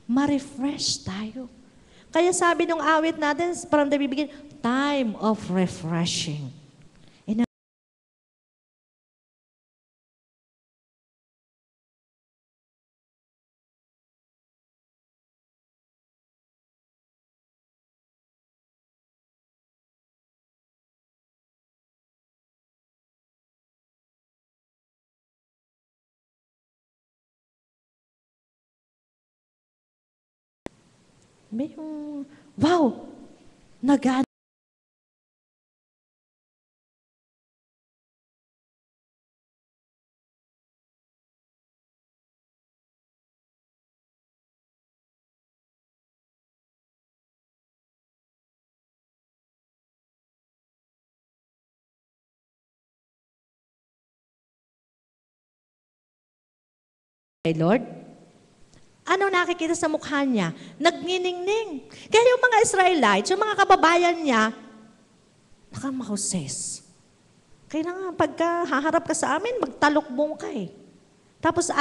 Ma-refresh tayo. Kaya sabi nung awit natin, from the beginning, time of refreshing. May yung, wow! Nagana. Lord, ano nakikita sa mukha niya? Nagniningning. Kaya yung mga Israelites, yung mga kababayan niya, nakamahoses. Kailangan pagka haharap ka sa amin, magtalokbong ka eh. Tapos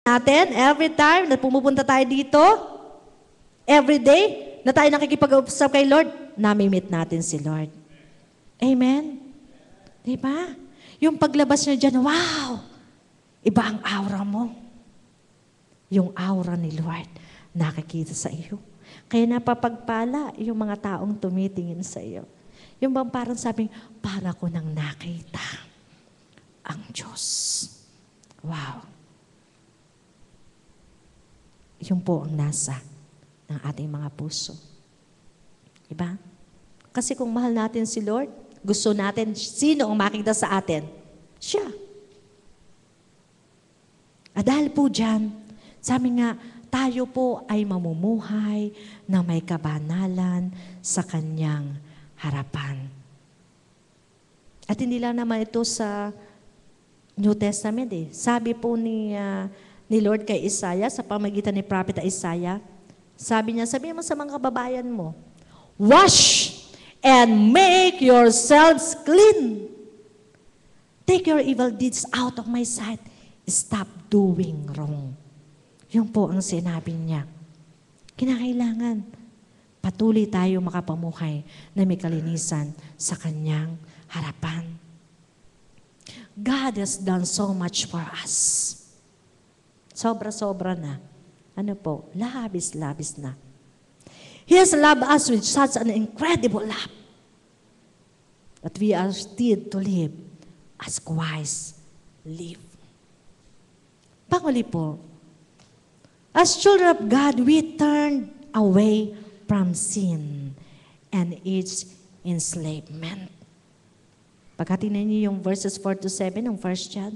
natin, every time na pumupunta tayo dito, every day na tayo nakikipag-usap kay Lord, nami-meet natin si Lord. Amen? Diba? Yung paglabas niya dyan, wow! Iba ang aura mo. Yung aura ni Lord, nakikita sa iyo. Kaya napapagpala yung mga taong tumitingin sa iyo. Yung bang parang sabing, para ko nang nakita ang Diyos. Wow! Yun po ang nasa ng ating mga puso. Diba? Kasi kung mahal natin si Lord, gusto natin, sino ang makikita sa atin? Siya. At dahil po dyan, sabi nga, tayo po ay mamumuhay na may kabanalan sa Kanyang harapan. At hindi lang naman ito sa New Testament eh. Sabi po ni Lord kay Isaiah, sa pamagitan ni Prophet Isaiah, sabi niya, sabihin mo sa mga kababayan mo, wash and make yourselves clean. Take your evil deeds out of my sight. Stop doing wrong. Yun po ang sinabi niya. Kinakailangan, patuloy tayo makapamuhay na may kalinisan sa Kanyang harapan. God has done so much for us. Sobra-sobra na. Ano po? Labis-labis na. He has loved us with such an incredible love that we are still to live as Christ live. Panguli po, as children of God, we turn away from sin and its enslavement. Pagkatinan niyo yung verses 4-7 ng 1 John,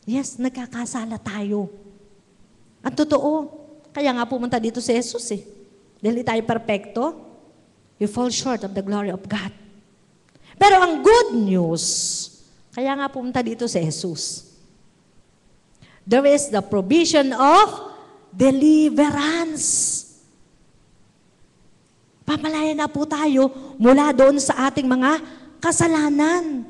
yes, nagkakasala tayo. At totoo, kaya nga pumunta dito si Jesus eh. Dahil tayo perfecto, we fall short of the glory of God. Pero ang good news, kaya nga pumunta dito si Jesus. there is the provision of deliverance. Pamalaya na po tayo mula doon sa ating mga kasalanan.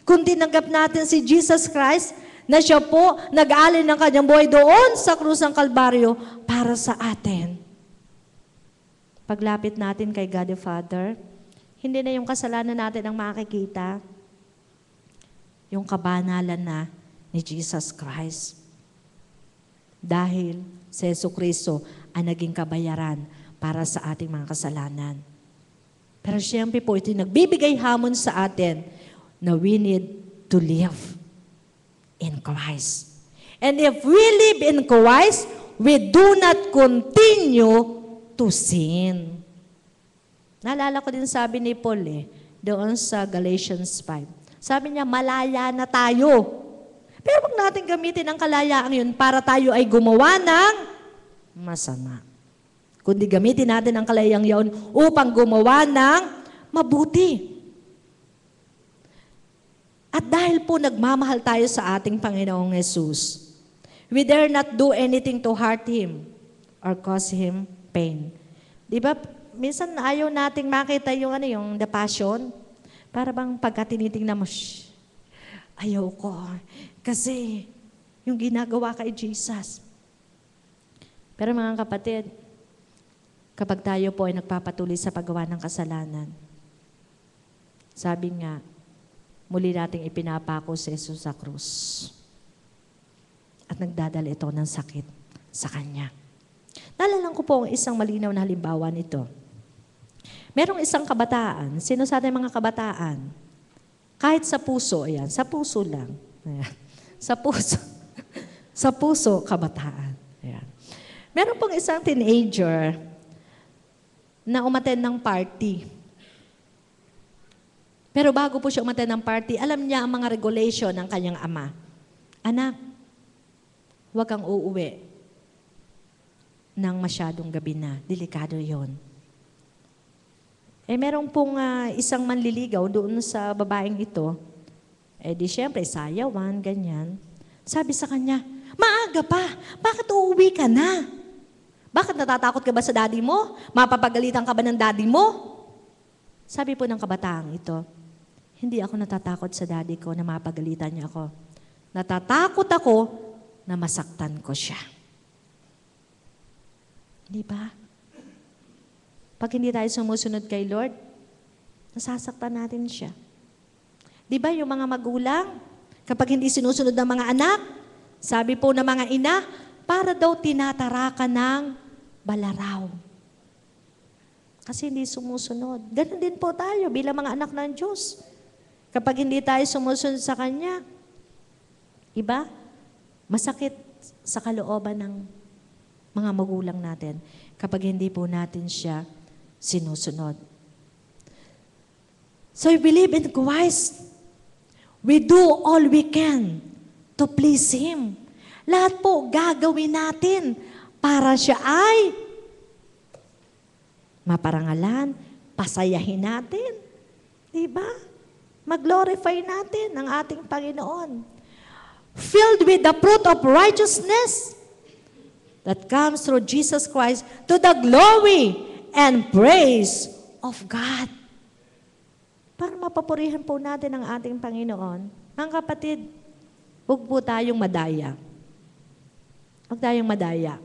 Kung tinanggap natin si Jesus Christ, na siya po nag-alin ng kanyang buhay doon sa krus ng Kalbaryo para sa atin. Paglapit natin kay God the Father, hindi na yung kasalanan natin ang makikita, yung kabanalan na ni Jesus Christ. Dahil si Jesucristo ang naging kabayaran para sa ating mga kasalanan. Pero siyempre po, ito yung nagbibigay hamon sa atin na we need to live in Christ. And if we live in Christ, we do not continue to sin. Naalala ko din sabi ni Paul doon sa Galatians 5. Sabi niya, malaya na tayo. Pero wag natin gamitin ang kalayaang yun para tayo ay gumawa ng masama. Kundi gamitin natin ang kalayaang yun upang gumawa ng mabuti. At dahil po nagmamahal tayo sa ating Panginoong Jesus, we dare not do anything to hurt Him or cause Him pain. Di ba, minsan ayaw nating makita yung, yung the passion. Para bang pagka tinitingnan mo, ayaw ko. Kasi yung ginagawa kay Jesus. Pero mga kapatid, kapag tayo po ay nagpapatuloy sa paggawa ng kasalanan, sabi nga, muli nating ipinapako si Jesus sa krus. At nagdadala ito ng sakit sa Kanya. Naalala ko po ang isang malinaw na halimbawa nito. Merong isang kabataan. Sino sa ating mga kabataan? Kahit sa puso, ayan, sa puso lang. Ayan. Sa puso. Sa puso, kabataan. Ayan. Meron pong isang teenager na umattend ng party. Pero bago po siya umattend ng party, alam niya ang mga regulation ng kanyang ama. Anak, huwag kang uuwi ng masyadong gabi na. Delikado yon. Meron pong isang manliligaw doon sa babaeng ito. Di syempre, sayawan, ganyan. Sabi sa kanya, maaga pa, bakit uuwi ka na? Bakit natatakot ka ba sa daddy mo? Mapapagalitan ka ba ng daddy mo? Sabi po ng kabataang ito, hindi ako natatakot sa daddy ko na mapagalitan niya ako. Natatakot ako na masaktan ko siya. Di ba? Pag hindi tayo sumusunod kay Lord, nasasaktan natin siya. Di ba yung mga magulang, kapag hindi sinusunod ng mga anak, sabi po ng mga ina, para daw tinatarakan ng balaraw. Kasi hindi sumusunod. Ganun din po tayo bilang mga anak ng Diyos. Kapag hindi tayo sumusunod sa Kanya, iba, masakit sa kalooban ng mga magulang natin kapag hindi po natin siya sinusunod. So we believe in Christ. We do all we can to please Him. Lahat po gagawin natin para siya ay maparangalan, pasayahin natin. Diba? Mag-glorify natin ang ating Panginoon. Filled with the fruit of righteousness that comes through Jesus Christ to the glory and praise of God. Para mapapurihan po natin ang ating Panginoon. Mga kapatid, huwag po tayong madaya. Huwag tayong madaya.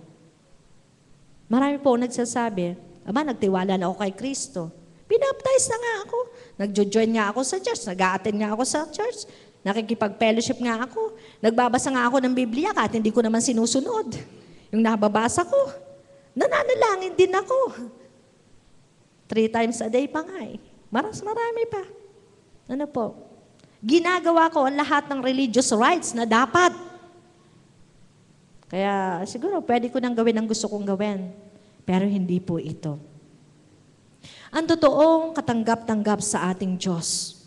Marami po nagsasabi, Aba, nagtiwala na ako kay Kristo. Binaptize na nga ako. Nagjo-join nga ako sa church. Nag-a-attend nga ako sa church. Nakikipag-fellowship nga ako. Nagbabasa nga ako ng Biblia kahit hindi ko naman sinusunod. Yung nababasa ko, nananalangin din ako. 3 times a day pa nga eh. Marami pa. Ano po? Ginagawa ko ang lahat ng religious rites na dapat. Kaya siguro pwede ko nang gawin ang gusto kong gawin. Pero hindi po ito. Ang totoong katanggap-tanggap sa ating Diyos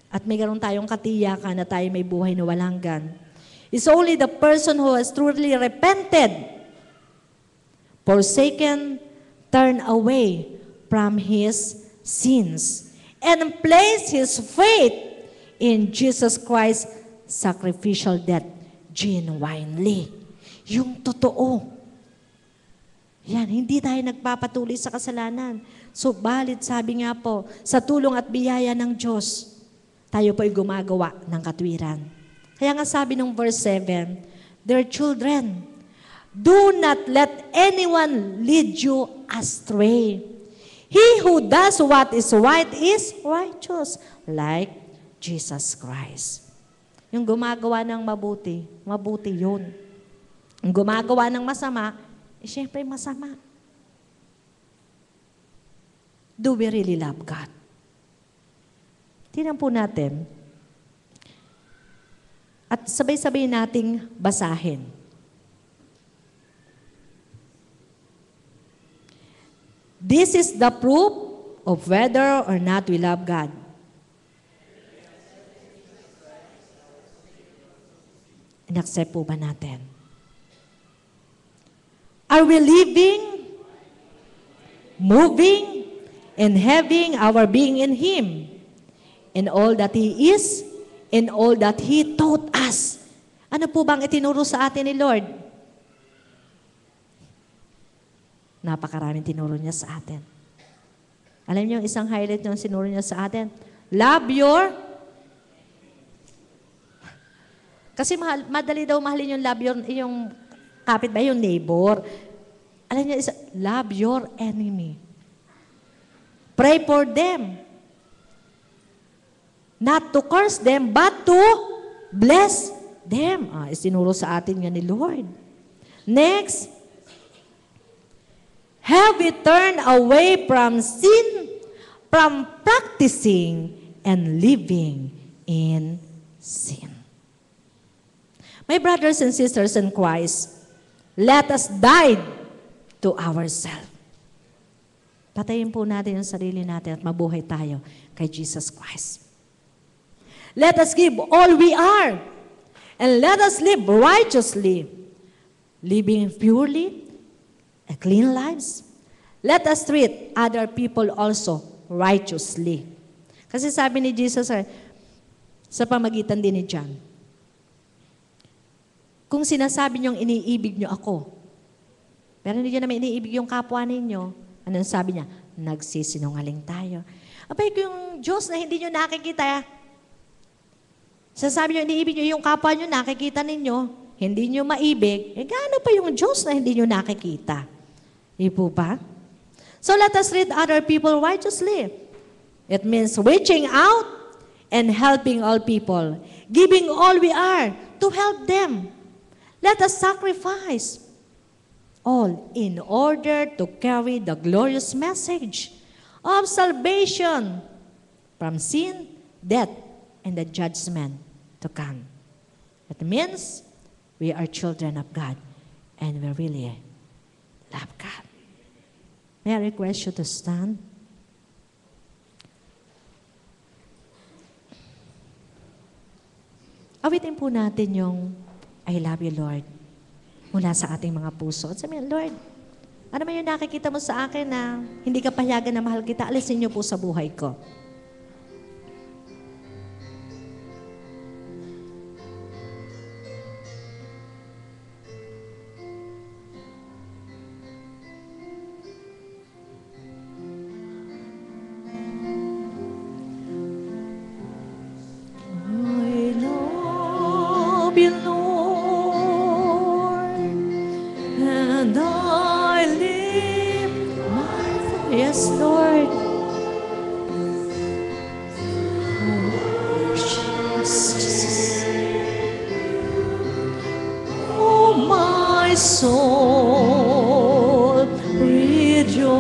at mayroon tayong katiyakan na tayo may buhay na walang hanggan is only the person who has truly repented, forsaken, turned away from his sins, and placed his faith in Jesus Christ's sacrificial death genuinely. Yung totoo. Yan, hindi tayo nagpapatuloy sa kasalanan. Subalit, sabi nga po, sa tulong at biyaya ng Diyos, tayo po'y gumagawa ng katwiran. Kaya nga sabi ng verse 7, Dear children, do not let anyone lead you astray. He who does what is right is righteous, like Jesus Christ. Yung gumagawa ng mabuti, mabuti yun. Yung gumagawa ng masama, syempre masama. Do we really love God? Tingnan po natin. At sabay-sabay nating basahin. This is the proof of whether or not we love God. In-accept po ba natin? Are we living, moving, and having our being in Him, in all that He is, in all that He taught us? Ano po bang itinuro sa atin ni Lord? Napakaraming tinuro niya sa atin. Alam niyo, isang highlight yung sinuro niya sa atin. Love your... Kasi madali daw mahalin yung love your, yung kapitbahay, yung neighbor. Alam niyo, love your enemy. Pray for them. Not to curse them, but to bless them. Isinuro sa atin nga ni Lord. Next, have we turned away from sin, from practicing and living in sin? My brothers and sisters in Christ, let us die to ourselves. Patayin po natin yung sarili natin at mabuhay tayo kay Jesus Christ. Let us give all we are and let us live righteously, living purely and clean lives. Let us treat other people also righteously. Kasi sabi ni Jesus sa pamagitan din ni John, kung sinasabi niyong iniibig niyo ako, pero hindi niyo naman iniibig yung kapwa ninyo, anong sabi niya? Nagsisinungaling tayo. Abay, kung Diyos na hindi niyo nakikita, sasabi niyo iniibig niyo yung kapwa niyo, nakikita ninyo, hindi niyo maibig, gaano pa yung Diyos na hindi niyo nakikita? Di po ba? So let us treat other people righteously. It means reaching out and helping all people, giving all we are to help them. Let us sacrifice all in order to carry the glorious message of salvation from sin, death, and the judgment to come. It means we are children of God and we really love God. May I request you to stand? Awitin po natin yung I love you, Lord, mula sa ating mga puso. At sabihin, Lord, ano man yung nakikita mo sa akin na hindi ka payagan na mahal kita, alisin niyo po sa buhay ko. Yes, Lord. Oh, my soul, rejoice.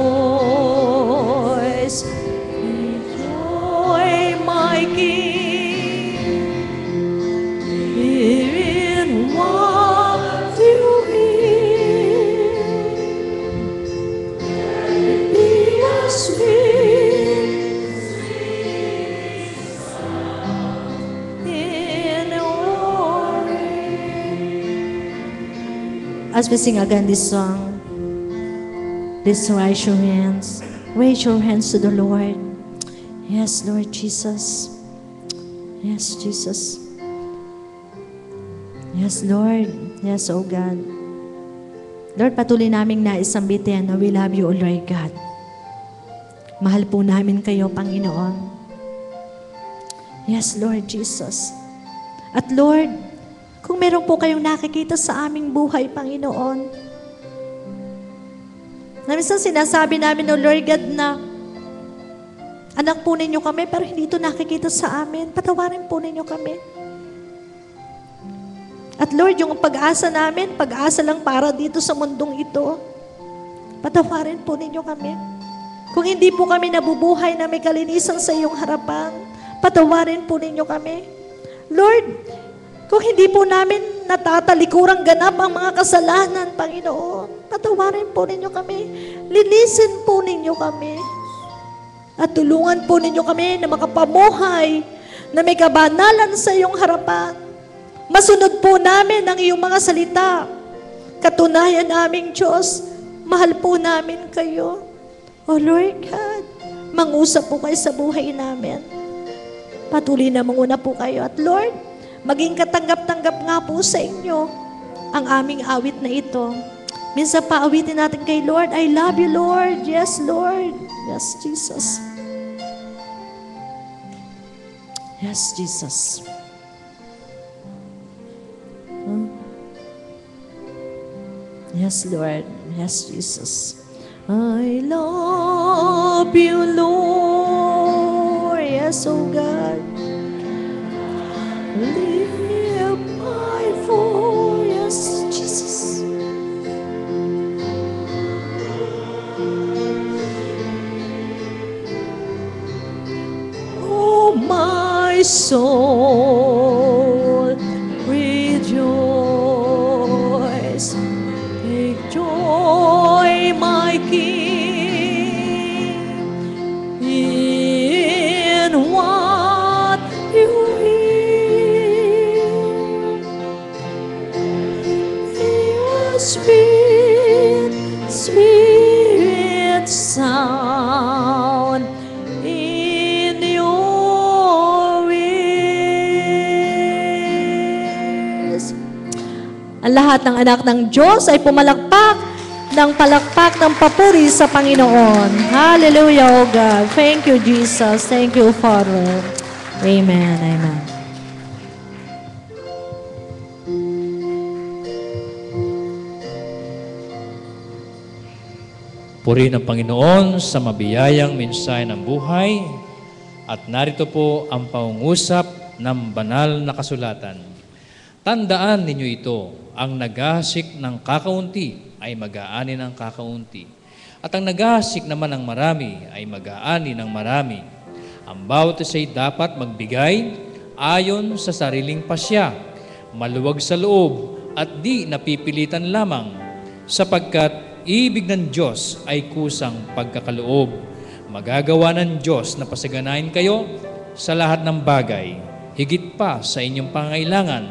Rejoice, my King, in what you as we sing again this song, please raise your hands. Raise your hands to the Lord. Yes, Lord Jesus. Yes, Jesus. Yes, Lord. Yes, oh God. Lord, patuloy naming naisambitian na we love you, O Lord God. Mahal po namin kayo, Panginoon. Yes, Lord Jesus. At Lord, kung meron po kayong nakikita sa aming buhay, Panginoon, na minsan sinasabi namin, O Lord God, na anak po ninyo kami, pero hindi ito nakikita sa amin. Patawarin po ninyo kami. At Lord, yung pag-asa namin, pag-asa lang para dito sa mundong ito. Patawarin po ninyo kami. Kung hindi po kami nabubuhay na may kalinisan sa iyong harapan, patawarin po ninyo kami. Lord, kung hindi po namin natatalikurang ganap ang mga kasalanan, Panginoon, patawarin po ninyo kami. Linisin po ninyo kami. At tulungan po ninyo kami na makapamuhay na may kabanalan sa iyong harapan. Masunod po namin ang iyong mga salita. Katunayan naming Diyos, mahal po namin kayo. O Lord God, mangusap po kayo sa buhay namin. Patuloy na manguna po kayo. At Lord, maging katanggap-tanggap nga po sa inyo ang aming awit na ito. Minsan pa awitin natin kay Lord, I love you, Lord. Yes, Lord. Yes, Jesus. Yes, Jesus. Yes, Lord. Yes, Jesus. I love you, Lord. Yes, oh God. Lift me up my voice. Yes, Jesus. Oh, my soul, rejoice. Take joy, my King, in what you hear. Your sweet, sweet sound in your ears. Ang lahat ng anak ng Diyos ay pumalakpak ng palakpak ng papuri sa Panginoon. Hallelujah, O God. Thank you, Jesus. Thank you, Father. Amen. Amen. Purihin ang Panginoon sa mabiyayang mensahe ng buhay at narito po ang pangungusap ng banal na kasulatan. Tandaan ninyo ito, ang naghahasik ng kakaunti ay mag-aani ng kakaunti. At ang naghahasik naman ng marami ay mag-aani ng marami. Ang bawat isa ay dapat magbigay ayon sa sariling pasya, maluwag sa loob at di napipilitan lamang, sapagkat ibig ng Diyos ay kusang pagkakaloob. Magagawa ng Diyos na pasaganahin kayo sa lahat ng bagay, higit pa sa inyong pangailangan,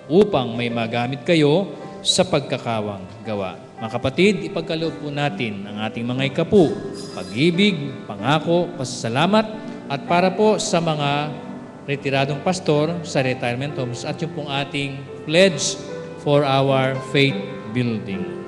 upang may magamit kayo sa pagkakawang gawa. Mga kapatid, ipagkaloob po natin ang ating mga ikapu, pag-ibig, pangako, pasasalamat, at para po sa mga retiradong pastor sa retirement homes at yung pong ating pledge for our faith building.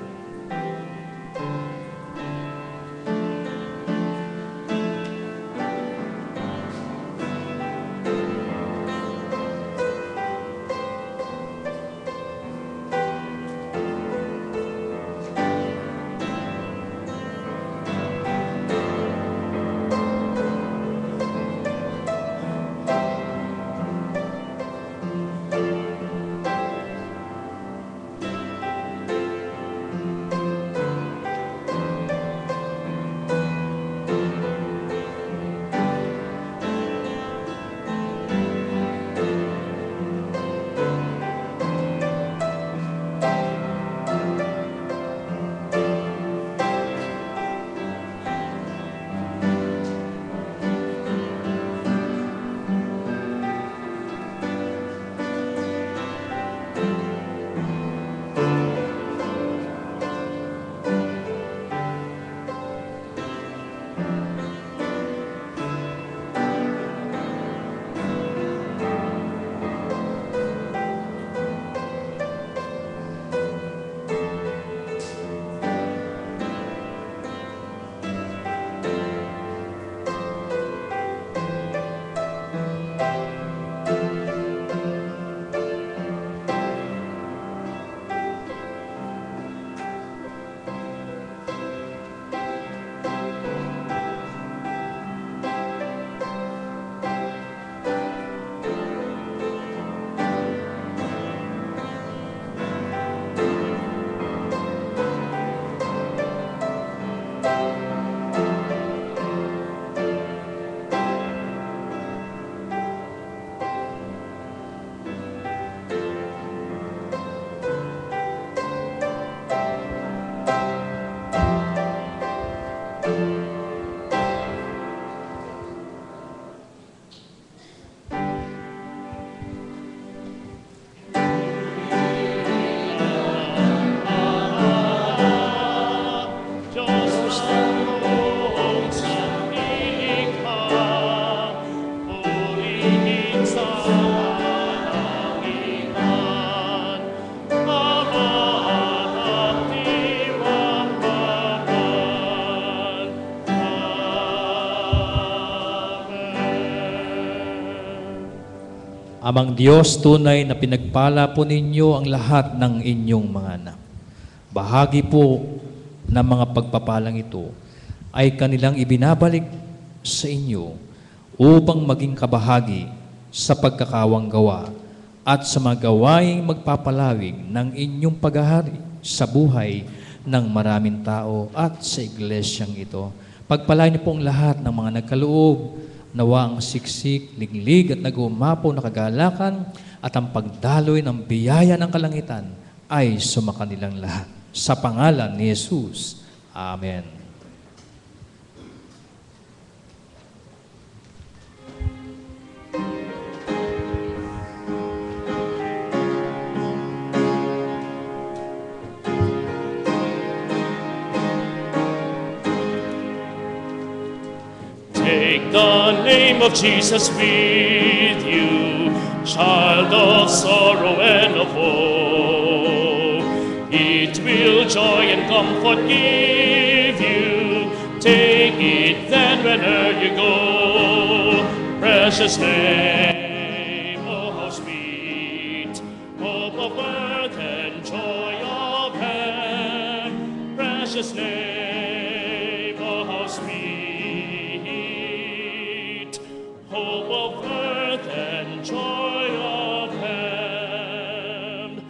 Amang Diyos, tunay na pinagpala po ninyo ang lahat ng inyong mga anak. Bahagi po ng mga pagpapalang ito ay kanilang ibinabalik sa inyo upang maging kabahagi sa pagkakawang gawa at sa mga gawaing magpapalawig ng inyong paghahari sa buhay ng maraming tao at sa iglesyang ito. Pagpalain niyo po ang lahat ng mga nagkaloob, nawa ang siksik, liglig at nagumapaw na kagalakan at ang pagdaloy ng biyaya ng kalangitan ay sumakanilang lahat. Sa pangalan ni Jesus. Amen. Take the name of Jesus with you, child of sorrow and of woe. It will joy and comfort give you. Take it then wherever you go. Precious name, oh how sweet, hope of earth and joy of heaven. Precious name, oh how sweet, hope of earth and joy of heaven.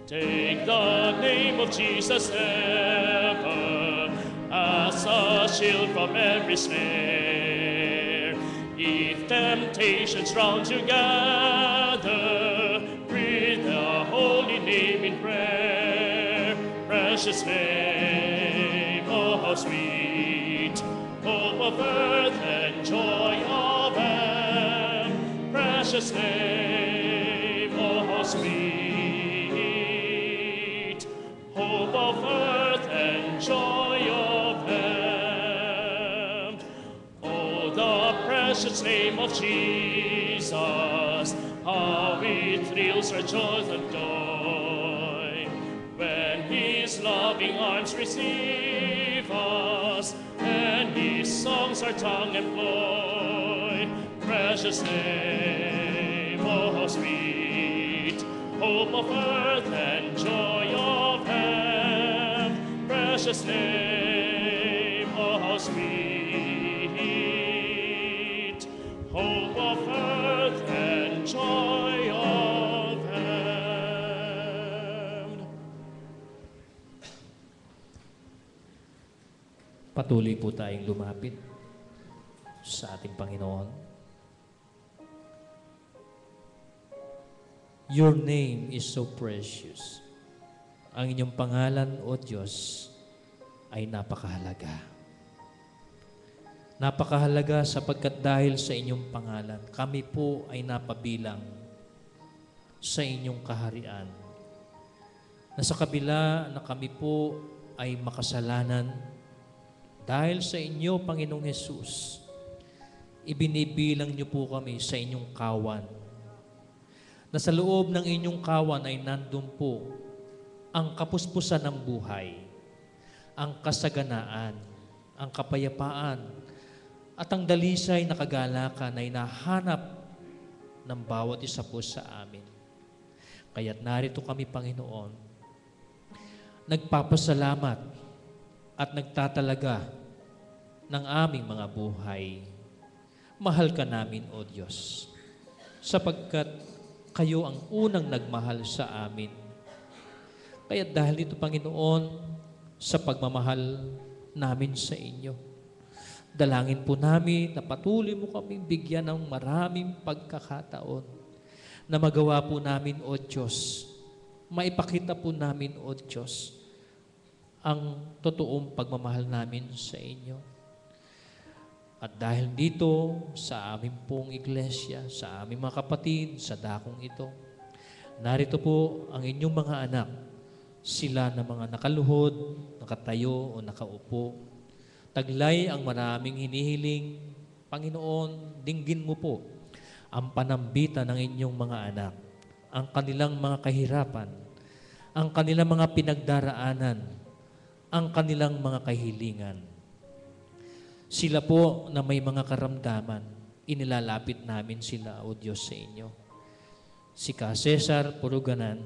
Take the name of Jesus ever as a shield from every snare. If temptations round you gather, breathe the holy name in prayer. Precious name, oh how sweet, hope of earth and joy of heaven. Precious name, oh how sweet, hope of earth and joy of heaven. Oh, the precious name of Jesus, how it thrills our joy and joy. When His loving arms receive us, and His songs our tongue employ. Precious name, oh how sweet, hope of earth and joy of heaven. Precious name, oh how sweet, hope of earth and joy of heaven. Patuloy po tayong lumapit sa ating Panginoon. Your name is so precious. Ang inyong pangalan, O Diyos, ay napakahalaga. Napakahalaga sapagkat dahil sa inyong pangalan, kami po ay napabilang sa inyong kaharian. Na sa kabila na kami po ay makasalanan, dahil sa inyo, Panginoong Hesus, ibinibilang niyo po kami sa inyong kawan. Na sa loob ng inyong kawan ay nandun po ang kapuspusan ng buhay, ang kasaganaan, ang kapayapaan, at ang dalisay na kagalakan ay nahanap ng bawat isa po sa amin. Kaya't narito kami, Panginoon, nagpapasalamat at nagtatalaga ng aming mga buhay. Mahal ka namin, O Diyos, sapagkat kayo ang unang nagmahal sa amin. Kaya dahil dito, Panginoon, sa pagmamahal namin sa inyo, dalangin po namin na patuloy mo kaming bigyan ng maraming pagkakataon na magawa po namin, O Diyos, maipakita po namin, O Diyos, ang totoong pagmamahal namin sa inyo. At dahil dito, sa aming pong iglesia, sa aming mga kapatid, sa dakong ito, narito po ang inyong mga anak, sila na mga nakaluhod, nakatayo o nakaupo. Taglay ang maraming hinihiling. Panginoon, dinggin mo po ang panambitan ng inyong mga anak, ang kanilang mga kahirapan, ang kanilang mga pinagdaraanan, ang kanilang mga kahilingan. Sila po na may mga karamdaman, inilalapit namin sila, O Diyos, sa inyo. si Ka Cesar Puruganan,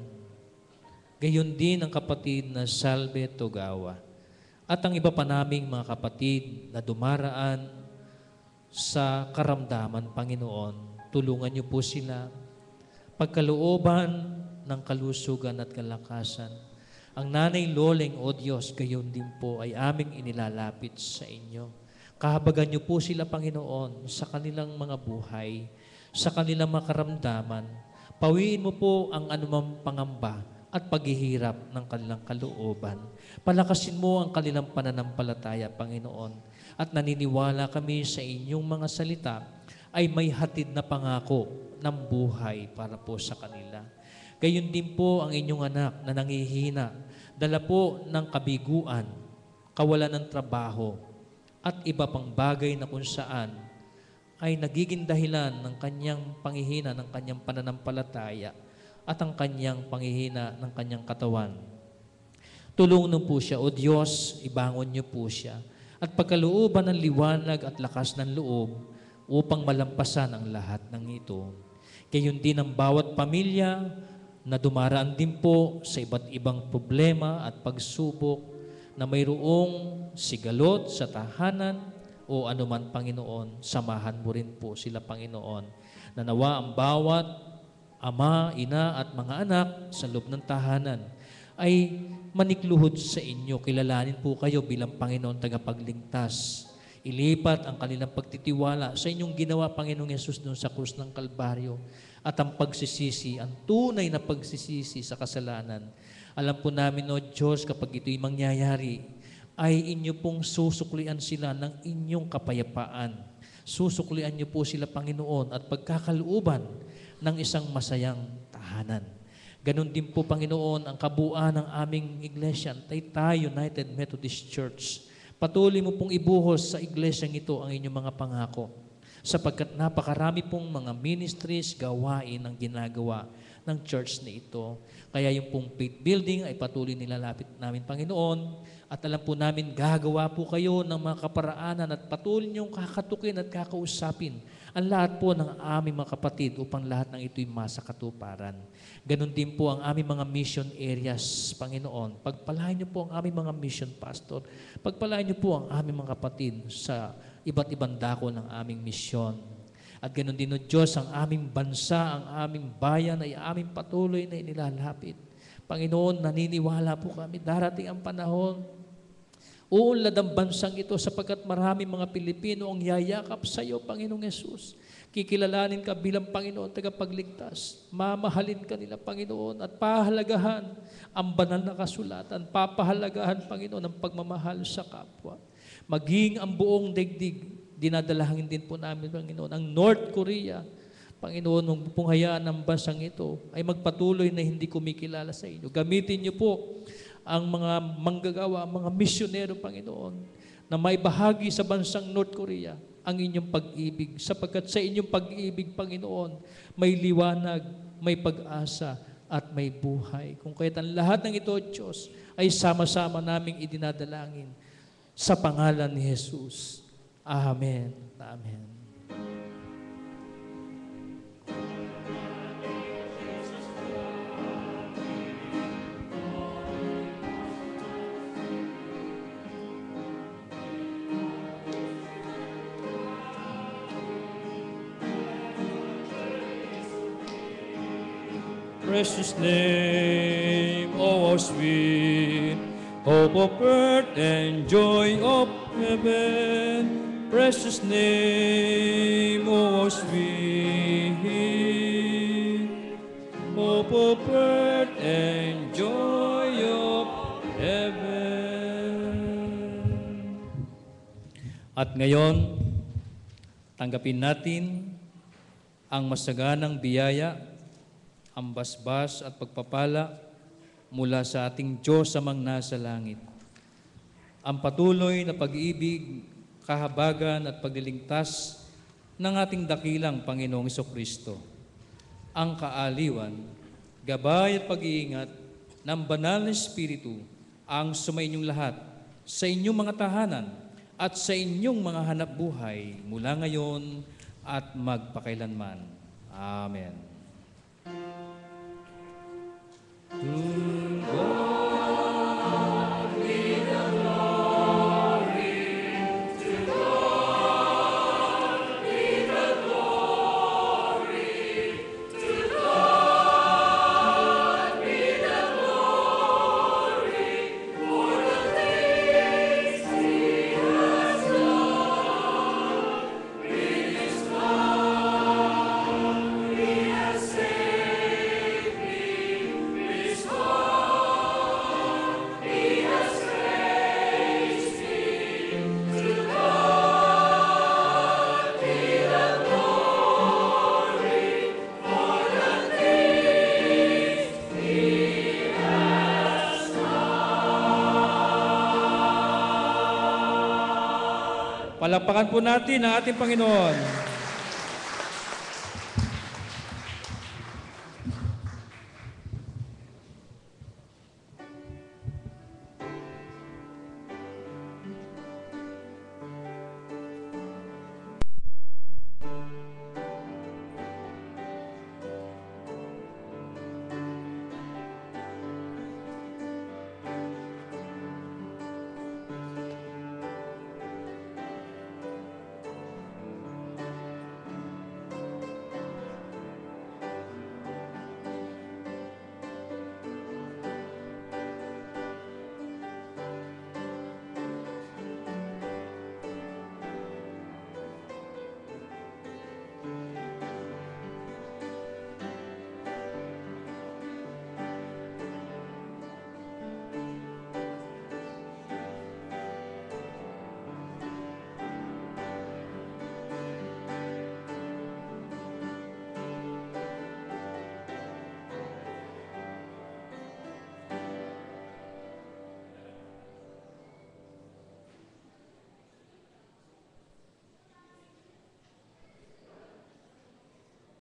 gayon din ang kapatid na Salve Togawa, at ang iba pa naming mga kapatid na dumaraan sa karamdaman, Panginoon. Tulungan niyo po sila, pagkalooban ng kalusugan at kalakasan. Ang Nanay Loleng, O Diyos, gayon din po ay aming inilalapit sa inyo. Kahabagan niyo po sila, Panginoon, sa kanilang mga buhay, sa kanilang mga karamdaman. Pawiin mo po ang anumang pangamba at paghihirap ng kanilang kalooban. Palakasin mo ang kanilang pananampalataya, Panginoon. At naniniwala kami sa inyong mga salita ay may hatid na pangako ng buhay para po sa kanila. Gayon din po ang inyong anak na nangihina, dala po ng kabiguan, kawalan ng trabaho, at iba pang bagay na kung saan ay nagiging dahilan ng kanyang panghihina, ng kanyang pananampalataya, at ang kanyang panghihina ng kanyang katawan. Tulungan po siya, O Diyos, ibangon niyo po siya, at pagkalooban ng liwanag at lakas ng loob upang malampasan ang lahat ng ito. Gayon din ang bawat pamilya na dumaraan din po sa iba't ibang problema at pagsubok na mayroong sigalot sa tahanan o anuman, Panginoon. Samahan mo rin po sila, Panginoon, na nawa ang bawat ama, ina at mga anak sa loob ng tahanan ay manikluhod sa inyo. Kilalanin po kayo bilang Panginoon tagapagligtas. Ilipat ang kanilang pagtitiwala sa inyong ginawa, Panginoong Yesus, doon sa krus ng Kalbaryo, at ang pagsisisi, ang tunay na pagsisisi sa kasalanan. Alam po namin, O Diyos, kapag ito'y mangyayari, ay inyo pong susuklian sila ng inyong kapayapaan. Susuklian niyo po sila, Panginoon, at pagkakalooban ng isang masayang tahanan. Ganon din po, Panginoon, ang kabuuan ng aming iglesia, Taytay United Methodist Church. Patuloy mo pong ibuhos sa iglesyang ito ang inyong mga pangako, sapagkat napakarami pong mga ministries, gawain ang ginagawa ng church na ito. Kaya yung pong faith building ay patuloy nilalapit namin, Panginoon, at alam po namin gagawa po kayo ng mga kaparaanan at patuloy niyong kakatukin at kakausapin ang lahat po ng aming mga kapatid upang lahat ng ito'y masakatuparan. Ganon din po ang aming mga mission areas, Panginoon. Pagpalain niyo po ang aming mga mission pastor. Pagpalain niyo po ang aming mga kapatid sa iba't ibang dako ng aming misyon. At ganon din, O Diyos, ang aming bansa, ang aming bayan ay aming patuloy na inilalapit. Panginoon, naniniwala po kami, darating ang panahon, uunlad ang bansang ito sapagkat marami mga Pilipino ang yayakap sa iyo, Panginoong Yesus. Kikilalanin ka bilang Panginoon tagapagligtas. Mamahalin ka nila, Panginoon, at pahalagahan ang banal na kasulatan. Papahalagahan, Panginoon, ang pagmamahal sa kapwa. Maging ang buong daigdig, dinadalangin din po namin, Panginoon, ang North Korea, Panginoon, nung pupunghayaan ng bansang ito, ay magpatuloy na hindi kumikilala sa inyo. Gamitin niyo po ang mga manggagawa, mga misyonero, Panginoon, na may bahagi sa bansang North Korea ang inyong pag-ibig. Sapagkat sa inyong pag-ibig, Panginoon, may liwanag, may pag-asa, at may buhay. Kung kaya't ang lahat ng ito, Diyos, ay sama-sama naming idinadalangin sa pangalan ni Jesus. Amen. Amen. Precious name, oh how sweet, hope of earth and joy of heaven. Precious name, oh how sweet, hope of earth and joy of heaven. At ngayon, tanggapin natin ang masaganang biyaya, ang basbas at pagpapala mula sa ating Diyos amang nasa langit. Ang patuloy na pag-ibig, kahabagan at paglilingtas ng ating dakilang Panginoong Jesucristo. Ang kaaliwan, gabay at pag-iingat ng banal na Espiritu ang sumainyong lahat sa inyong mga tahanan at sa inyong mga hanap buhay mula ngayon at magpakailanman. Amen. Palakpakan po natin ang ating Panginoon.